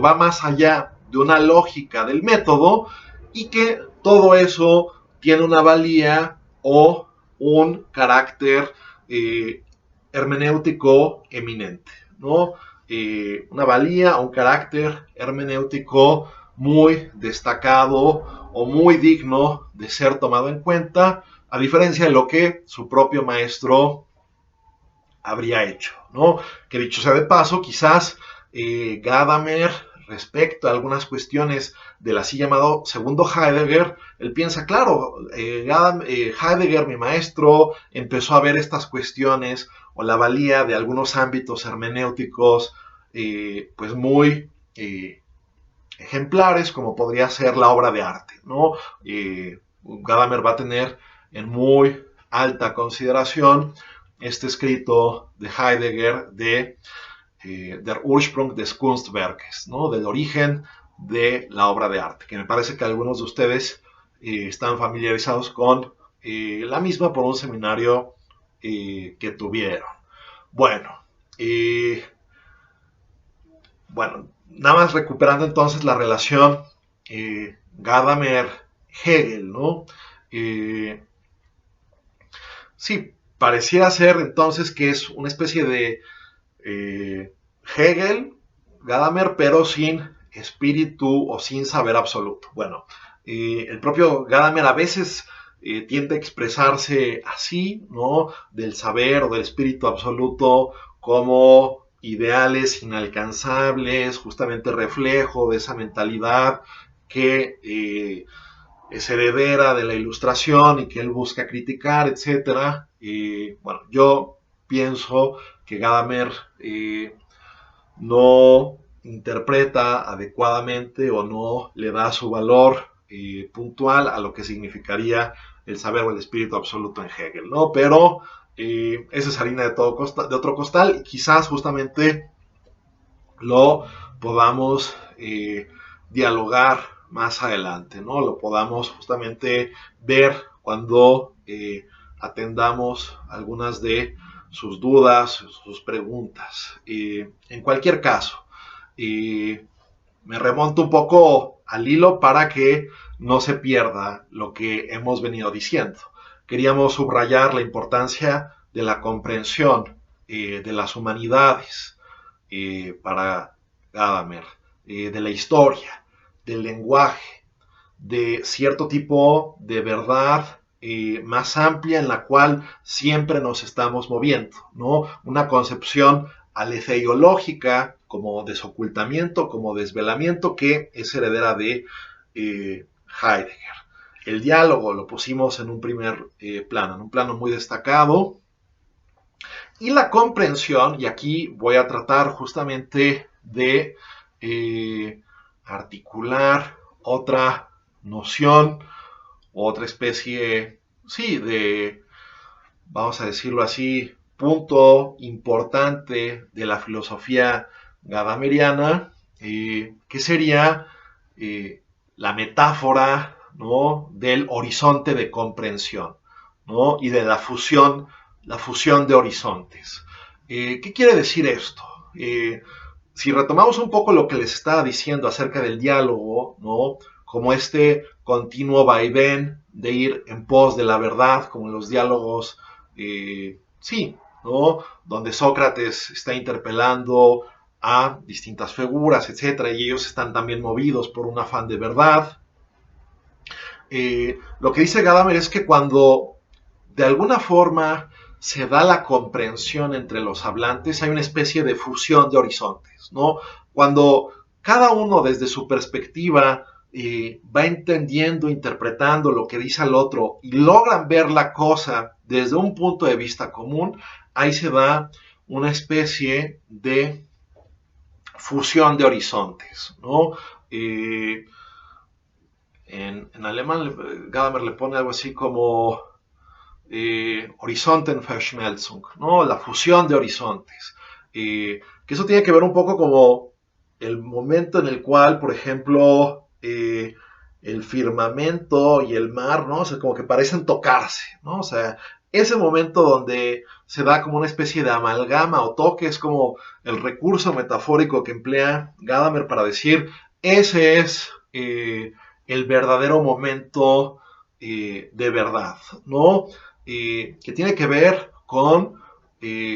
va más allá de una lógica del método y que todo eso tiene una valía o un carácter hermenéutico eminente, ¿no? Una valía, un carácter hermenéutico muy destacado o muy digno de ser tomado en cuenta, a diferencia de lo que su propio maestro habría hecho, ¿no? Que dicho sea de paso, quizás Gadamer, respecto a algunas cuestiones del así llamado segundo Heidegger, él piensa, claro, Heidegger, mi maestro, empezó a ver estas cuestiones o la valía de algunos ámbitos hermenéuticos, pues muy ejemplares, como podría ser la obra de arte, ¿no? Gadamer va a tener en muy alta consideración este escrito de Heidegger de Der Ursprung des Kunstwerkes, ¿no? Del origen de la obra de arte, que me parece que algunos de ustedes están familiarizados con la misma por un seminario que tuvieron. Bueno, bueno, nada más recuperando entonces la relación Gadamer-Hegel, ¿no? Sí, pareciera ser entonces que es una especie de Hegel, Gadamer, pero sin espíritu o sin saber absoluto. Bueno, el propio Gadamer a veces tiende a expresarse así, ¿no? Del saber o del espíritu absoluto como ideales inalcanzables, justamente reflejo de esa mentalidad que es heredera de la Ilustración y que él busca criticar, etcétera. Bueno, yo pienso que Gadamer no interpreta adecuadamente o no le da su valor puntual a lo que significaría el saber o el espíritu absoluto en Hegel, ¿no? Pero esa es harina de otro costal y quizás justamente lo podamos dialogar más adelante, ¿no? Lo podamos justamente ver cuando atendamos algunas de sus dudas, sus preguntas. En cualquier caso, me remonto un poco al hilo para que no se pierda lo que hemos venido diciendo. Queríamos subrayar la importancia de la comprensión de las humanidades para Gadamer, de la historia, del lenguaje, de cierto tipo de verdad más amplia en la cual siempre nos estamos moviendo, ¿no? Una concepción aletheológica como desocultamiento, como desvelamiento, que es heredera de Heidegger. El diálogo lo pusimos en un primer plano, en un plano muy destacado. Y la comprensión, y aquí voy a tratar justamente de articular otra noción, otra especie, sí, de, vamos a decirlo así, punto importante de la filosofía gadameriana, que sería la metáfora, ¿no? Del horizonte de comprensión, ¿no? Y de la fusión de horizontes. ¿Qué quiere decir esto? Si retomamos un poco lo que les estaba diciendo acerca del diálogo, ¿no? Como este continuo vaivén de ir en pos de la verdad, como en los diálogos, sí, ¿no? Donde Sócrates está interpelando a distintas figuras, etcétera, y ellos están también movidos por un afán de verdad. Lo que dice Gadamer es que cuando de alguna forma se da la comprensión entre los hablantes, hay una especie de fusión de horizontes, ¿no? Cuando cada uno desde su perspectiva va entendiendo, interpretando lo que dice el otro y logran ver la cosa desde un punto de vista común, ahí se da una especie de fusión de horizontes, ¿no? En alemán Gadamer le pone algo así como Horizontenverschmelzung, ¿no? La fusión de horizontes. Que eso tiene que ver un poco como el momento en el cual, por ejemplo, el firmamento y el mar, ¿no? O sea, como que parecen tocarse, ¿no? O sea, ese momento donde se da como una especie de amalgama o toque es como el recurso metafórico que emplea Gadamer para decir, ese es el verdadero momento de verdad, ¿no? Que tiene que ver con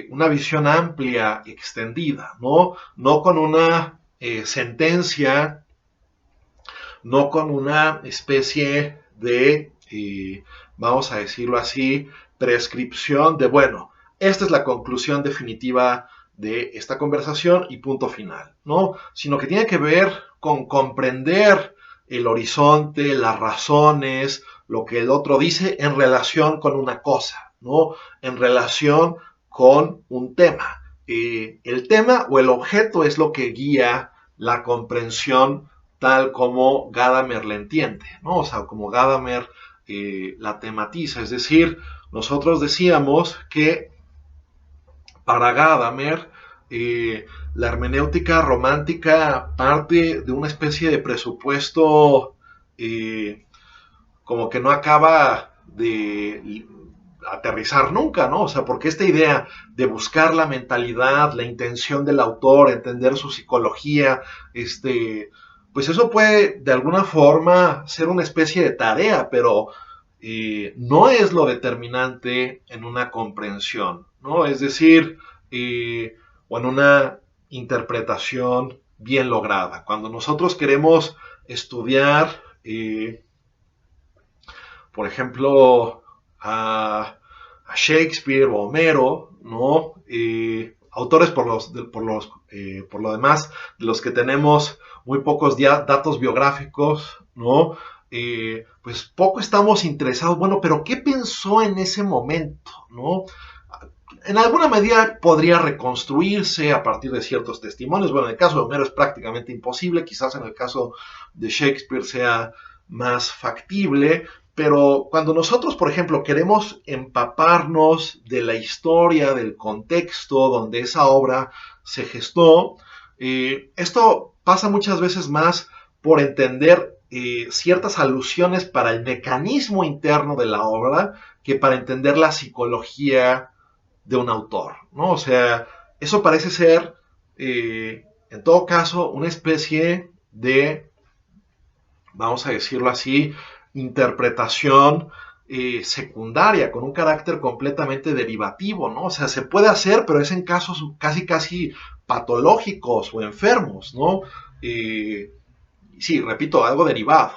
una visión amplia, extendida, ¿no? No con una sentencia, no con una especie de, vamos a decirlo así, prescripción de, bueno, esta es la conclusión definitiva de esta conversación y punto final, ¿no? Sino que tiene que ver con comprender el horizonte, las razones, lo que el otro dice en relación con una cosa, ¿no? En relación con un tema. El tema o el objeto es lo que guía la comprensión tal como Gadamer la entiende, ¿no? O sea, como Gadamer la tematiza. Es decir, nosotros decíamos que para Gadamer la hermenéutica romántica parte de una especie de presupuesto como que no acaba de aterrizar nunca, ¿no? O sea, porque esta idea de buscar la mentalidad, la intención del autor, entender su psicología, pues eso puede de alguna forma ser una especie de tarea, pero no es lo determinante en una comprensión, ¿no? Es decir, o en una interpretación bien lograda. Cuando nosotros queremos estudiar por ejemplo, a Shakespeare o Homero, ¿no? Autores por lo demás, de los que tenemos muy pocos datos biográficos, ¿no? Pues poco estamos interesados. Bueno, pero ¿qué pensó en ese momento, ¿no? En alguna medida podría reconstruirse a partir de ciertos testimonios. Bueno, en el caso de Homero es prácticamente imposible, quizás en el caso de Shakespeare sea más factible, pero cuando nosotros, por ejemplo, queremos empaparnos de la historia, del contexto donde esa obra se gestó, esto pasa muchas veces más por entender ciertas alusiones para el mecanismo interno de la obra que para entender la psicología de un autor, ¿no? O sea, eso parece ser, en todo caso, una especie de, vamos a decirlo así, interpretación secundaria, con un carácter completamente derivativo, ¿no? O sea, se puede hacer, pero es en casos casi patológicos o enfermos, ¿no? Sí, repito, algo derivado.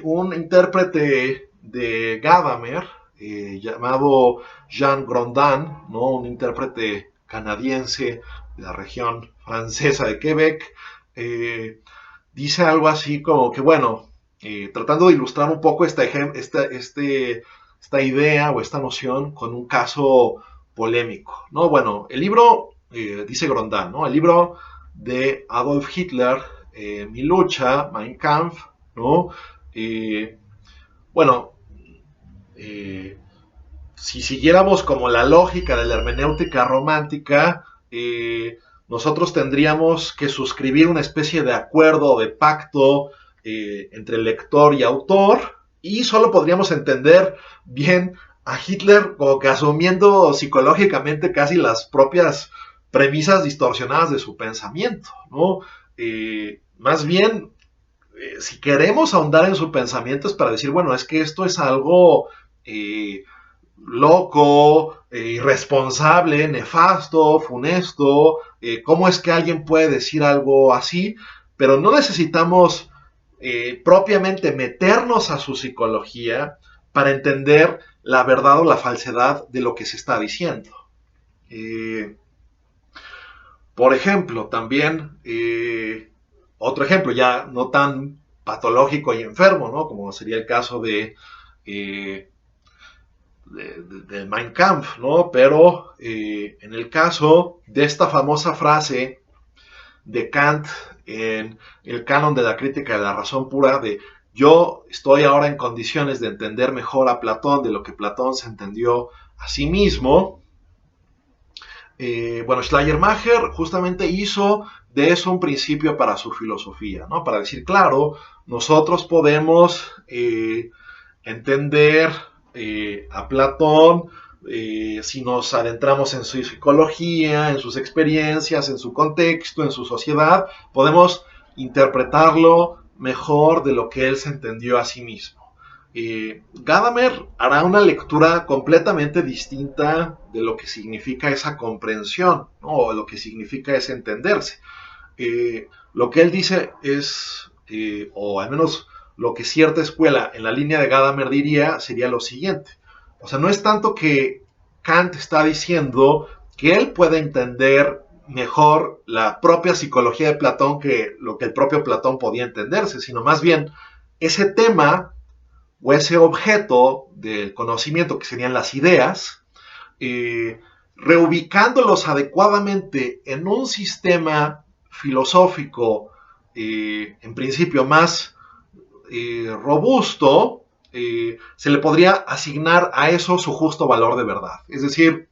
Un intérprete de Gadamer, llamado Jean Grondin, ¿no? Un intérprete canadiense de la región francesa de Quebec, dice algo así como que, bueno, tratando de ilustrar un poco esta idea o esta noción con un caso polémico, ¿no? Bueno, el libro, dice Grondin, ¿no? El libro de Adolf Hitler, Mi lucha, Mein Kampf, ¿no? Bueno, si siguiéramos como la lógica de la hermenéutica romántica, nosotros tendríamos que suscribir una especie de acuerdo o de pacto entre lector y autor, y solo podríamos entender bien a Hitler como que asumiendo psicológicamente casi las propias premisas distorsionadas de su pensamiento, ¿no? Más bien, si queremos ahondar en su pensamiento es para decir, bueno, es que esto es algo loco, irresponsable, nefasto, funesto. ¿Cómo es que alguien puede decir algo así? Pero no necesitamos propiamente meternos a su psicología para entender la verdad o la falsedad de lo que se está diciendo. Por ejemplo, también, otro ejemplo ya no tan patológico y enfermo, ¿no? Como sería el caso del Mein Kampf, ¿no? Pero en el caso de esta famosa frase de Kant en el canon de la crítica de la razón pura, de yo estoy ahora en condiciones de entender mejor a Platón de lo que Platón se entendió a sí mismo. Bueno, Schleiermacher justamente hizo de eso un principio para su filosofía, ¿no? Para decir, claro, nosotros podemos entender a Platón si nos adentramos en su psicología, en sus experiencias, en su contexto, en su sociedad, podemos interpretarlo mejor de lo que él se entendió a sí mismo. Gadamer hará una lectura completamente distinta de lo que significa esa comprensión, ¿no? O lo que significa ese entenderse. Lo que él dice es, o al menos lo que cierta escuela en la línea de Gadamer diría, sería lo siguiente. O sea, no es tanto que Kant está diciendo que él puede entender mejor la propia psicología de Platón que lo que el propio Platón podía entenderse, sino más bien ese tema o ese objeto del conocimiento que serían las ideas, reubicándolos adecuadamente en un sistema filosófico en principio más robusto, se le podría asignar a eso su justo valor de verdad. Es decir,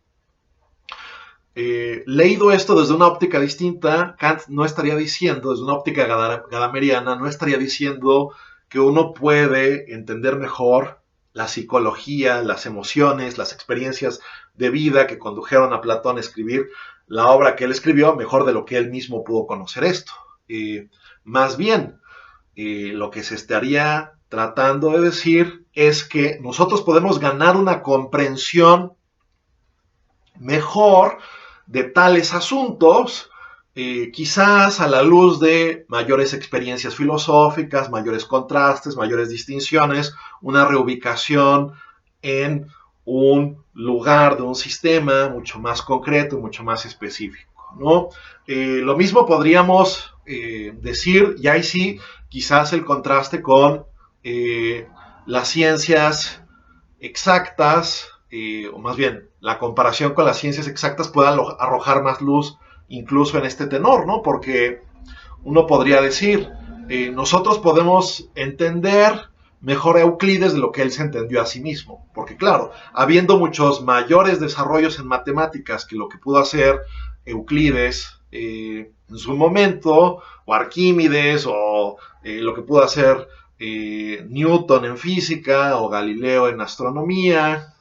leído esto desde una óptica distinta, Kant no estaría diciendo, desde una óptica gadameriana, no estaría diciendo que uno puede entender mejor la psicología, las emociones, las experiencias de vida que condujeron a Platón a escribir la obra que él escribió mejor de lo que él mismo pudo conocer esto. Más bien, lo que se estaría tratando de decir es que nosotros podemos ganar una comprensión mejor de tales asuntos quizás a la luz de mayores experiencias filosóficas, mayores contrastes, mayores distinciones, una reubicación en un lugar de un sistema mucho más concreto y mucho más específico, ¿no? Lo mismo podríamos decir, y ahí sí, quizás el contraste con las ciencias exactas, o más bien la comparación con las ciencias exactas pueda arrojar más luz incluso en este tenor, ¿no? Porque uno podría decir, nosotros podemos entender mejor a Euclides de lo que él se entendió a sí mismo, porque claro, habiendo muchos mayores desarrollos en matemáticas que lo que pudo hacer Euclides en su momento, o Arquímedes, o lo que pudo hacer Newton en física, o Galileo en astronomía,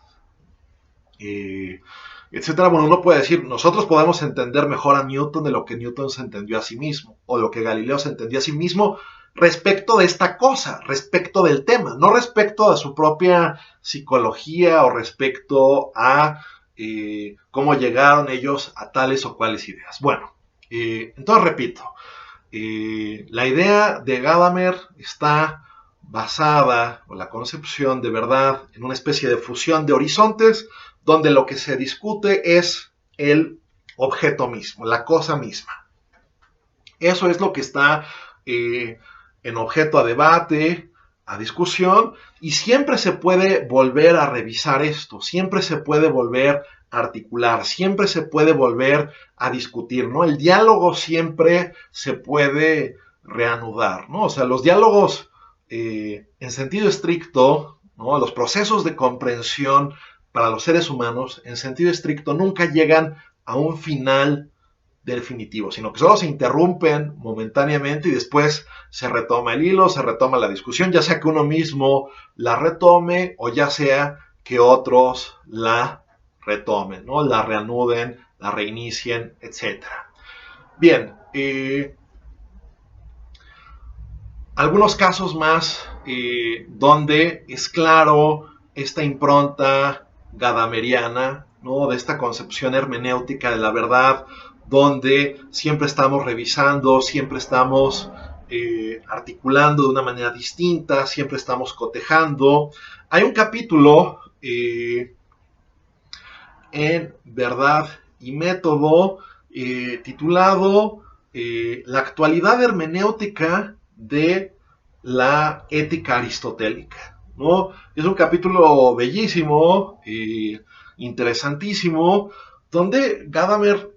etcétera. Bueno, uno puede decir, nosotros podemos entender mejor a Newton de lo que Newton se entendió a sí mismo, o lo que Galileo se entendió a sí mismo respecto de esta cosa, respecto del tema, no respecto a su propia psicología o respecto a cómo llegaron ellos a tales o cuales ideas. Bueno, entonces repito, la idea de Gadamer está basada, o la concepción de verdad, en una especie de fusión de horizontes, donde lo que se discute es el objeto mismo, la cosa misma. Eso es lo que está en objeto a debate, a discusión, y siempre se puede volver a revisar esto, siempre se puede volver a articular, siempre se puede volver a discutir, ¿no? El diálogo siempre se puede reanudar, ¿no? O sea, los diálogos en sentido estricto, ¿no? Los procesos de comprensión para los seres humanos, en sentido estricto, nunca llegan a un final definitivo, sino que solo se interrumpen momentáneamente y después se retoma el hilo, se retoma la discusión, ya sea que uno mismo la retome o ya sea que otros la retomen, ¿no? La reanuden, la reinicien, etc. Bien, algunos casos más donde es claro esta impronta gadameriana, ¿no? De esta concepción hermenéutica de la verdad, donde siempre estamos revisando, siempre estamos articulando de una manera distinta, siempre estamos cotejando. Hay un capítulo en Verdad y Método titulado La actualidad hermenéutica de la ética aristotélica, ¿no? Es un capítulo bellísimo, interesantísimo, donde Gadamer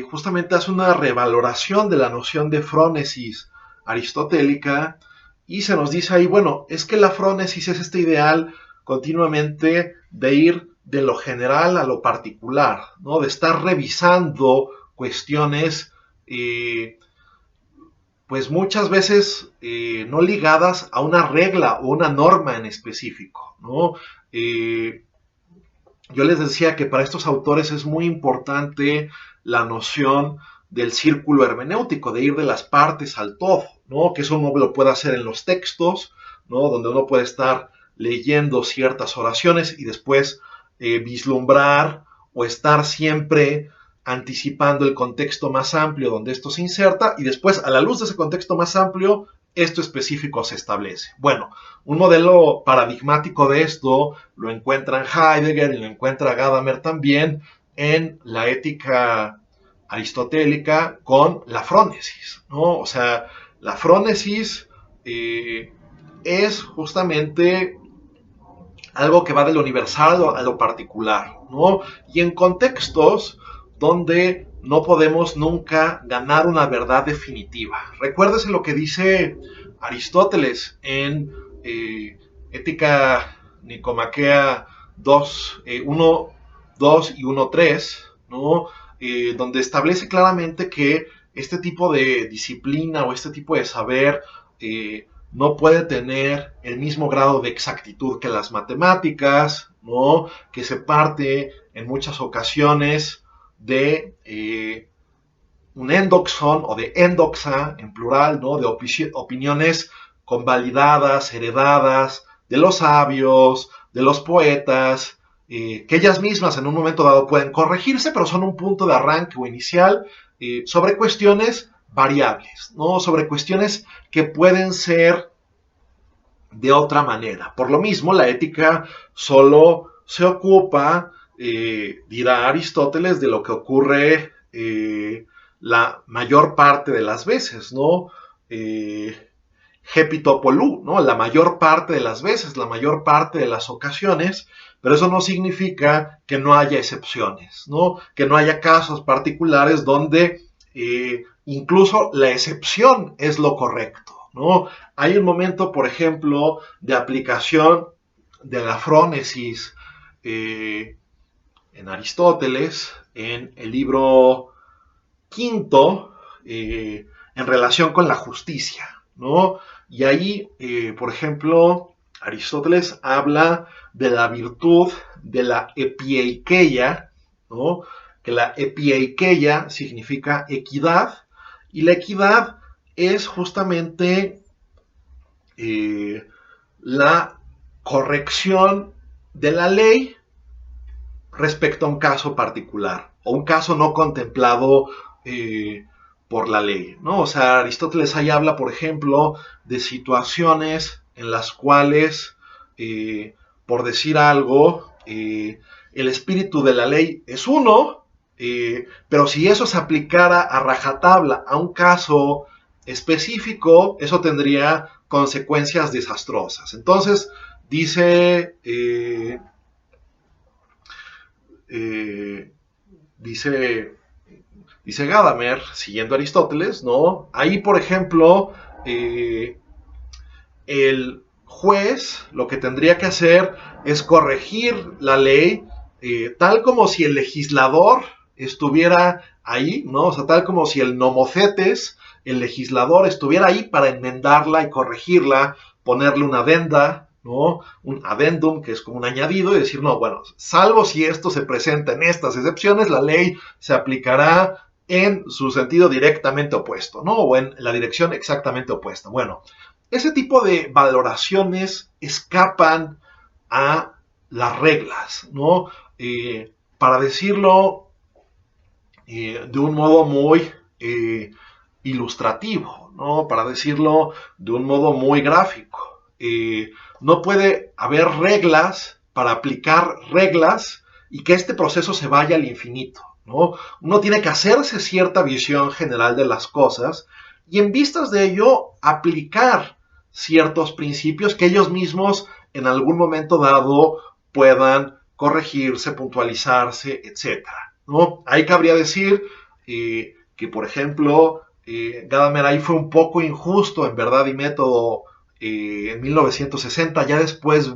justamente hace una revaloración de la noción de frónesis aristotélica y se nos dice ahí, bueno, es que la frónesis es este ideal continuamente de ir de lo general a lo particular, ¿no? De estar revisando cuestiones pues muchas veces no ligadas a una regla o una norma en específico, ¿no? Yo les decía que para estos autores es muy importante la noción del círculo hermenéutico, de ir de las partes al todo, ¿no? Que eso uno lo puede hacer en los textos, ¿no? Donde uno puede estar leyendo ciertas oraciones y después vislumbrar o estar siempre anticipando el contexto más amplio donde esto se inserta y después a la luz de ese contexto más amplio esto específico se establece. Bueno, un modelo paradigmático de esto lo encuentra en Heidegger y lo encuentra Gadamer también en la ética aristotélica con la frónesis, ¿no? O sea, la frónesis es justamente algo que va de lo universal a lo particular, ¿no? Y en contextos donde no podemos nunca ganar una verdad definitiva. Recuérdese lo que dice Aristóteles en Ética Nicomaquea 2, 1, 2 y 1, 3, ¿no? Donde establece claramente que este tipo de disciplina o este tipo de saber no puede tener el mismo grado de exactitud que las matemáticas, ¿no? Que se parte en muchas ocasiones de un endoxon o de endoxa en plural, ¿no? De opiniones convalidadas, heredadas de los sabios, de los poetas, que ellas mismas en un momento dado pueden corregirse, pero son un punto de arranque o inicial sobre cuestiones variables, ¿no? Sobre cuestiones que pueden ser de otra manera. Por lo mismo, la ética solo se ocupa, dirá Aristóteles, de lo que ocurre la mayor parte de las veces, ¿no? Hepitopolú, ¿no? La mayor parte de las veces, la mayor parte de las ocasiones, pero eso no significa que no haya excepciones, ¿no? Que no haya casos particulares donde incluso la excepción es lo correcto, ¿no? Hay un momento, por ejemplo, de aplicación de la frónesis en Aristóteles, en el libro quinto, en relación con la justicia, ¿no? Y ahí, por ejemplo, Aristóteles habla de la virtud de la epieikeia, ¿no? Que la epieikeia significa equidad, y la equidad es justamente la corrección de la ley respecto a un caso particular o un caso no contemplado por la ley, ¿no? O sea, Aristóteles ahí habla, por ejemplo, de situaciones en las cuales, por decir algo, el espíritu de la ley es uno, pero si eso se aplicara a rajatabla a un caso específico, eso tendría consecuencias desastrosas. Entonces, dice dice Gadamer, siguiendo a Aristóteles, ¿no? Ahí, por ejemplo, el juez lo que tendría que hacer es corregir la ley, tal como si el legislador estuviera ahí, ¿no? O sea, tal como si el nomocetes, el legislador, estuviera ahí para enmendarla y corregirla, ponerle una adenda, ¿no? Un adendum, que es como un añadido, y decir, no, bueno, salvo si esto se presenta en estas excepciones, la ley se aplicará en su sentido directamente opuesto, ¿no? O en la dirección exactamente opuesta. Bueno, ese tipo de valoraciones escapan a las reglas, ¿no? Para decirlo de un modo muy ilustrativo, ¿no? Para decirlo de un modo muy gráfico. No puede haber reglas para aplicar reglas y que este proceso se vaya al infinito, ¿no? Uno tiene que hacerse cierta visión general de las cosas y en vistas de ello aplicar ciertos principios que ellos mismos en algún momento dado puedan corregirse, puntualizarse, etc., ¿no? Ahí cabría decir que, por ejemplo, Gadamer ahí fue un poco injusto en Verdad y Método en 1960, ya después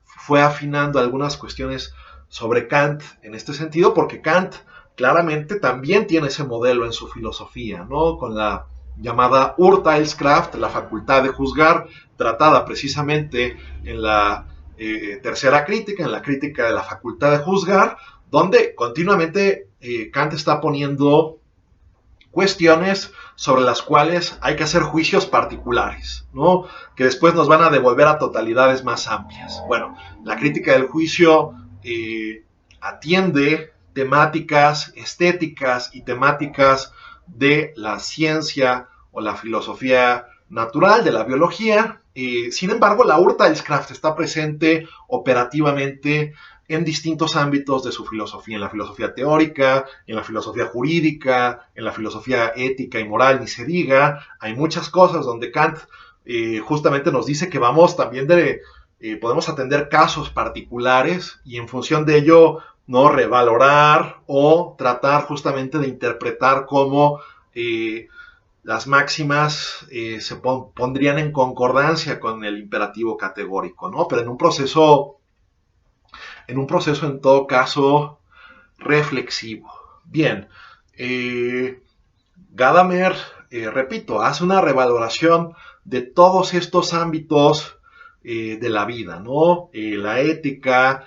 fue afinando algunas cuestiones sobre Kant en este sentido, porque Kant claramente también tiene ese modelo en su filosofía, ¿no? Con la llamada Urteilskraft, la facultad de juzgar, tratada precisamente en la tercera crítica, en la crítica de la facultad de juzgar, donde continuamente Kant está poniendo cuestiones sobre las cuales hay que hacer juicios particulares, ¿no? Que después nos van a devolver a totalidades más amplias. Bueno, la crítica del juicio atiende temáticas estéticas y temáticas de la ciencia o la filosofía natural, de la biología. Sin embargo, la Urteilskraft está presente operativamente en distintos ámbitos de su filosofía, en la filosofía teórica, en la filosofía jurídica, en la filosofía ética y moral, ni se diga. Hay muchas cosas donde Kant justamente nos dice que vamos también podemos atender casos particulares y en función de ello no revalorar o tratar justamente de interpretar cómo las máximas se pondrían en concordancia con el imperativo categórico, ¿no? Pero en un proceso en todo caso reflexivo. Bien, Gadamer, repito, hace una revaloración de todos estos ámbitos de la vida, ¿no? La ética,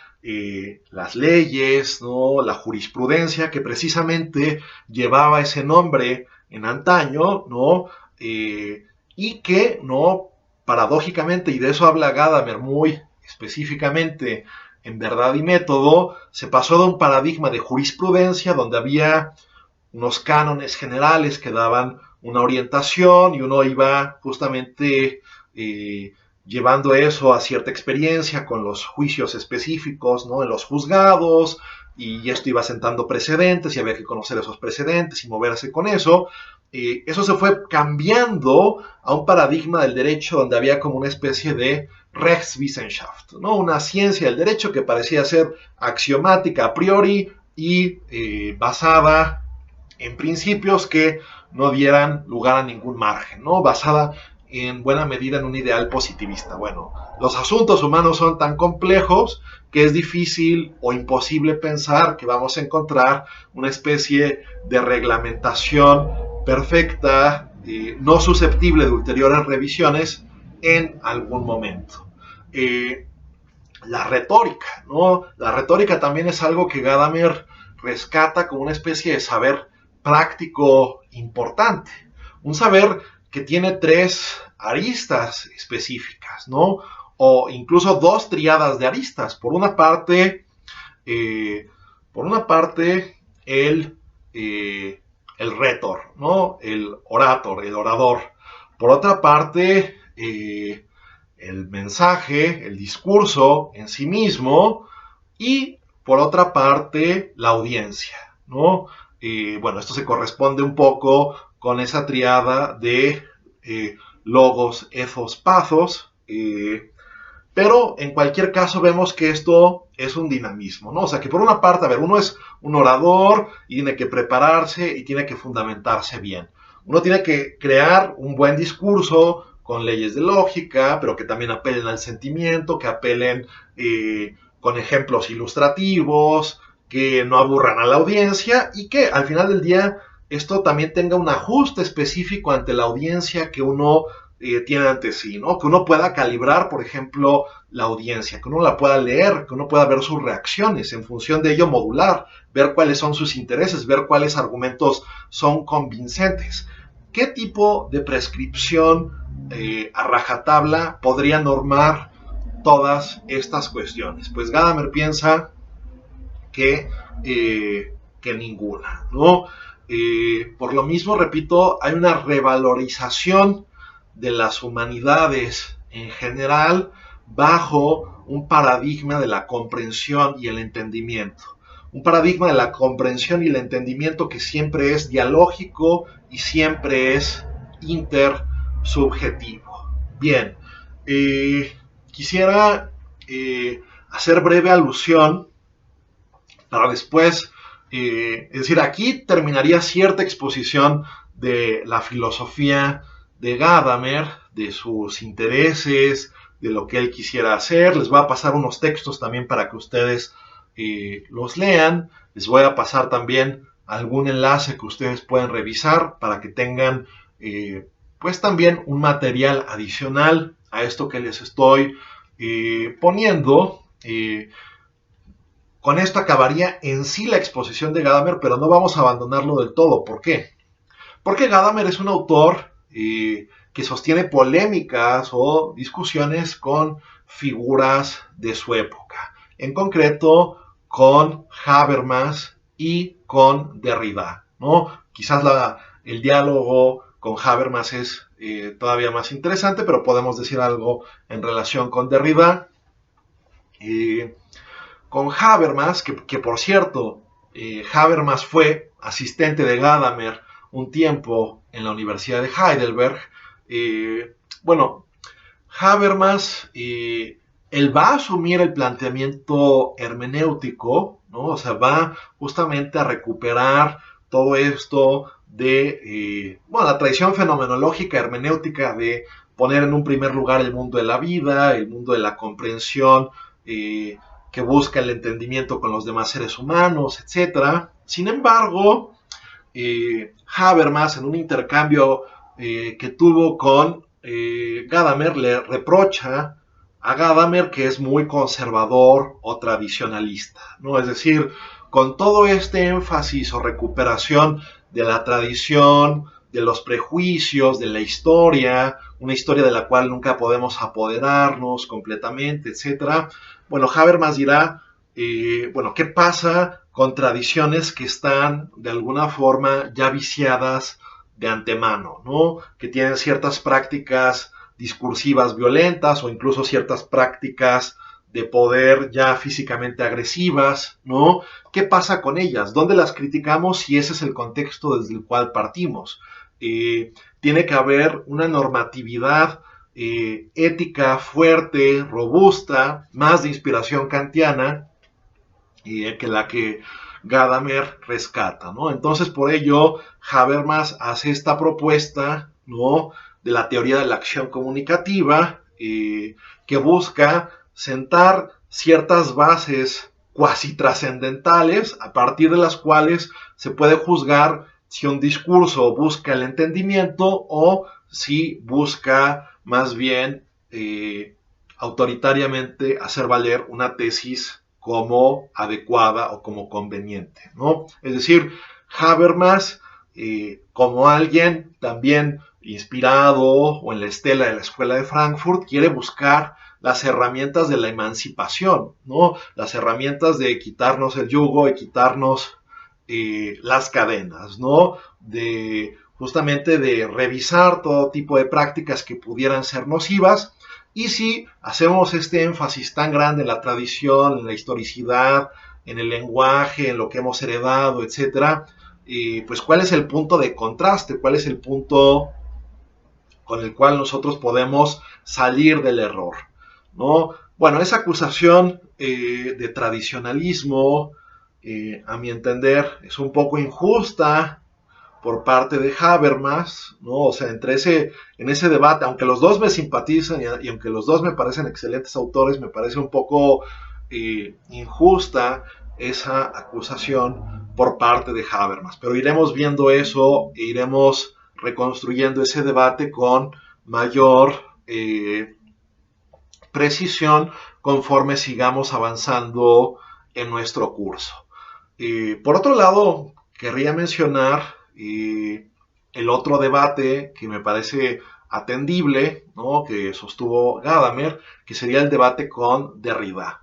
las leyes, ¿no? La jurisprudencia, que precisamente llevaba ese nombre en antaño, ¿no? Y que, ¿no? Paradójicamente, y de eso habla Gadamer muy específicamente en Verdad y Método, se pasó de un paradigma de jurisprudencia donde había unos cánones generales que daban una orientación y uno iba justamente llevando eso a cierta experiencia con los juicios específicos, ¿no? En los juzgados, y esto iba sentando precedentes y había que conocer esos precedentes y moverse con eso. Eso se fue cambiando a un paradigma del derecho donde había como una especie de Rechtswissenschaft, ¿no? Una ciencia del derecho que parecía ser axiomática a priori y basada en principios que no dieran lugar a ningún margen, ¿no? Basada en buena medida en un ideal positivista. Bueno, los asuntos humanos son tan complejos que es difícil o imposible pensar que vamos a encontrar una especie de reglamentación perfecta, no susceptible de ulteriores revisiones en algún momento. La retórica, ¿no? La retórica también es algo que Gadamer rescata como una especie de saber práctico importante. Un saber que tiene tres aristas específicas, ¿no? O incluso dos triadas de aristas. Eh, por una parte el retor, ¿no? El orator, el orador. Por otra parte, el mensaje, el discurso en sí mismo, y por otra parte la audiencia, ¿no? Bueno, esto se corresponde un poco con esa triada de logos, ethos, pathos, pero en cualquier caso vemos que esto es un dinamismo, ¿no? O sea que por una parte, a ver, uno es un orador y tiene que prepararse y tiene que fundamentarse bien. Uno tiene que crear un buen discurso con leyes de lógica, pero que también apelen al sentimiento, que apelen con ejemplos ilustrativos, que no aburran a la audiencia y que al final del día esto también tenga un ajuste específico ante la audiencia que uno tiene ante sí, ¿no? Que uno pueda calibrar, por ejemplo, la audiencia, que uno la pueda leer, que uno pueda ver sus reacciones, en función de ello modular, ver cuáles son sus intereses, ver cuáles argumentos son convincentes. ¿Qué tipo de prescripción a rajatabla podría normar todas estas cuestiones? Pues Gadamer piensa que ninguna, ¿no? Por lo mismo, repito, hay una revalorización de las humanidades en general bajo un paradigma de la comprensión y el entendimiento. Un paradigma de la comprensión y el entendimiento que siempre es dialógico y siempre es intersubjetivo. Bien, quisiera hacer breve alusión para después, es decir, aquí terminaría cierta exposición de la filosofía de Gadamer, de sus intereses, de lo que él quisiera hacer. Les voy a pasar unos textos también para que ustedes los lean. Les voy a pasar también algún enlace que ustedes puedan revisar para que tengan pues también un material adicional a esto que les estoy poniendo. Con esto acabaría en sí la exposición de Gadamer, pero no vamos a abandonarlo del todo. ¿Por qué? Porque Gadamer es un autor que sostiene polémicas o discusiones con figuras de su época. En concreto, con Habermas y con Derrida, ¿no? Quizás el diálogo con Habermas es todavía más interesante, pero podemos decir algo en relación con Derrida. Con Habermas, que por cierto, Habermas fue asistente de Gadamer un tiempo en la Universidad de Heidelberg. Bueno, Habermas, él va a asumir el planteamiento hermenéutico, ¿no? O sea, va justamente a recuperar todo esto de, bueno, la tradición fenomenológica hermenéutica de poner en un primer lugar el mundo de la vida, el mundo de la comprensión, que busca el entendimiento con los demás seres humanos, etc. Sin embargo, Habermas, en un intercambio que tuvo con Gadamer, le reprocha a Gadamer que es muy conservador o tradicionalista, ¿no? Es decir, con todo este énfasis o recuperación de la tradición, de los prejuicios, de la historia, una historia de la cual nunca podemos apoderarnos completamente, etc. Bueno, Habermas dirá, bueno, ¿qué pasa con tradiciones que están de alguna forma ya viciadas de antemano, ¿no? Que tienen ciertas prácticas discursivas violentas o incluso ciertas prácticas de poder ya físicamente agresivas, ¿no? ¿Qué pasa con ellas? ¿Dónde las criticamos si ese es el contexto desde el cual partimos? Tiene que haber una normatividad ética fuerte, robusta, más de inspiración kantiana, que la que Gadamer rescata, ¿no? Entonces, por ello, Habermas hace esta propuesta, ¿no?, de la teoría de la acción comunicativa, que busca sentar ciertas bases cuasi trascendentales a partir de las cuales se puede juzgar si un discurso busca el entendimiento o si busca más bien autoritariamente hacer valer una tesis como adecuada o como conveniente, ¿no? Es decir, Habermas, como alguien también inspirado o en la estela de la Escuela de Frankfurt, quiere buscar las herramientas de la emancipación, ¿no? Las herramientas de quitarnos el yugo y quitarnos las cadenas, ¿no? Justamente de revisar todo tipo de prácticas que pudieran ser nocivas. Y si hacemos este énfasis tan grande en la tradición, en la historicidad, en el lenguaje, en lo que hemos heredado, etcétera, pues ¿cuál es el punto de contraste? ¿Cuál es el punto con el cual nosotros podemos salir del error, ¿no? Bueno, esa acusación de tradicionalismo, a mi entender, es un poco injusta por parte de Habermas, ¿no? O sea, en ese debate, aunque los dos me simpatizan y aunque los dos me parecen excelentes autores, me parece un poco injusta esa acusación por parte de Habermas. Pero iremos viendo eso e iremos reconstruyendo ese debate con mayor precisión conforme sigamos avanzando en nuestro curso. Por otro lado, querría mencionar el otro debate que me parece atendible, ¿no?, que sostuvo Gadamer, que sería el debate con Derrida.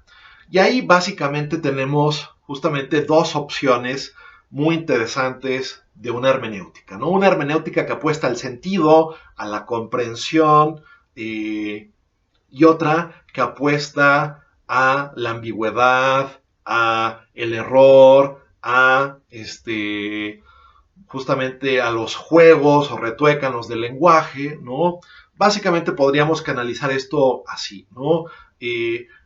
Y ahí básicamente tenemos justamente dos opciones muy interesantes de una hermenéutica, ¿no? Una hermenéutica que apuesta al sentido, a la comprensión, y otra que apuesta a la ambigüedad, a el error, a justamente a los juegos o retuécanos del lenguaje, ¿no? Básicamente podríamos canalizar esto así, ¿no?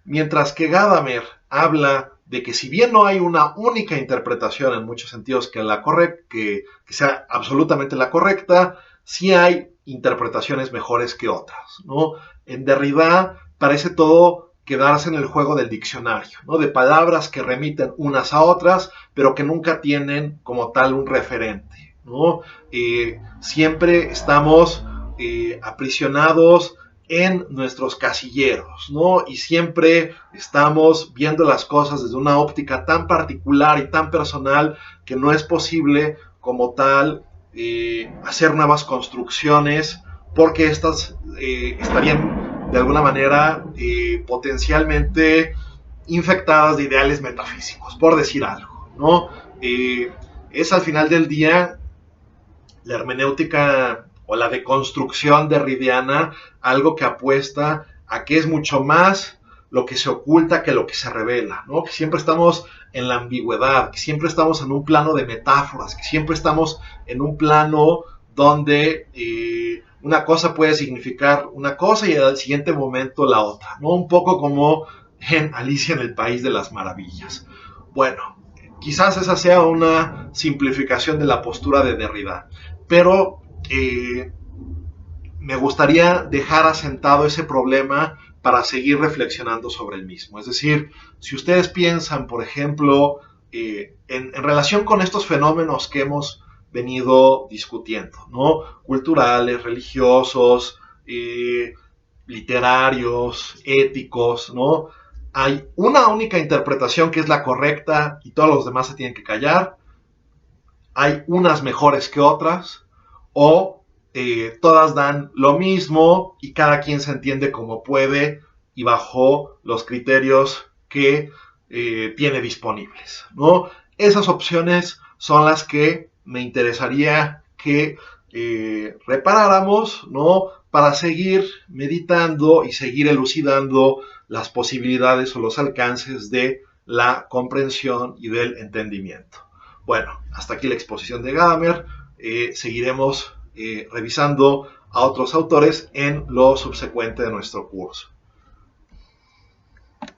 Mientras que Gadamer habla de que si bien no hay una única interpretación en muchos sentidos que sea absolutamente la correcta, sí hay interpretaciones mejores que otras, ¿no? En Derrida parece todo quedarse en el juego del diccionario, ¿no? De palabras que remiten unas a otras, pero que nunca tienen como tal un referente, ¿no? Siempre estamos aprisionados en nuestros casilleros, ¿no? Y siempre estamos viendo las cosas desde una óptica tan particular y tan personal que no es posible como tal hacer nuevas construcciones porque estas estarían de alguna manera potencialmente infectadas de ideales metafísicos, por decir algo, ¿no? Es al final del día la hermenéutica o la deconstrucción derridiana algo que apuesta a que es mucho más lo que se oculta que lo que se revela, ¿no? Que siempre estamos en la ambigüedad, que siempre estamos en un plano de metáforas, que siempre estamos en un plano donde una cosa puede significar una cosa y al siguiente momento la otra, ¿no? Un poco como en Alicia en el País de las Maravillas. Bueno, quizás esa sea una simplificación de la postura de Derrida, pero me gustaría dejar asentado ese problema para seguir reflexionando sobre el mismo. Es decir, si ustedes piensan, por ejemplo, en relación con estos fenómenos que hemos venido discutiendo, ¿no? Culturales, religiosos, literarios, éticos, ¿no? Hay una única interpretación que es la correcta y todos los demás se tienen que callar. Hay unas mejores que otras, o todas dan lo mismo y cada quien se entiende como puede y bajo los criterios que tiene disponibles, ¿no? Esas opciones son las que me interesaría que reparáramos, ¿no? Para seguir meditando y seguir elucidando las posibilidades o los alcances de la comprensión y del entendimiento. Bueno, hasta aquí la exposición de Gadamer. Seguiremos revisando a otros autores en lo subsecuente de nuestro curso.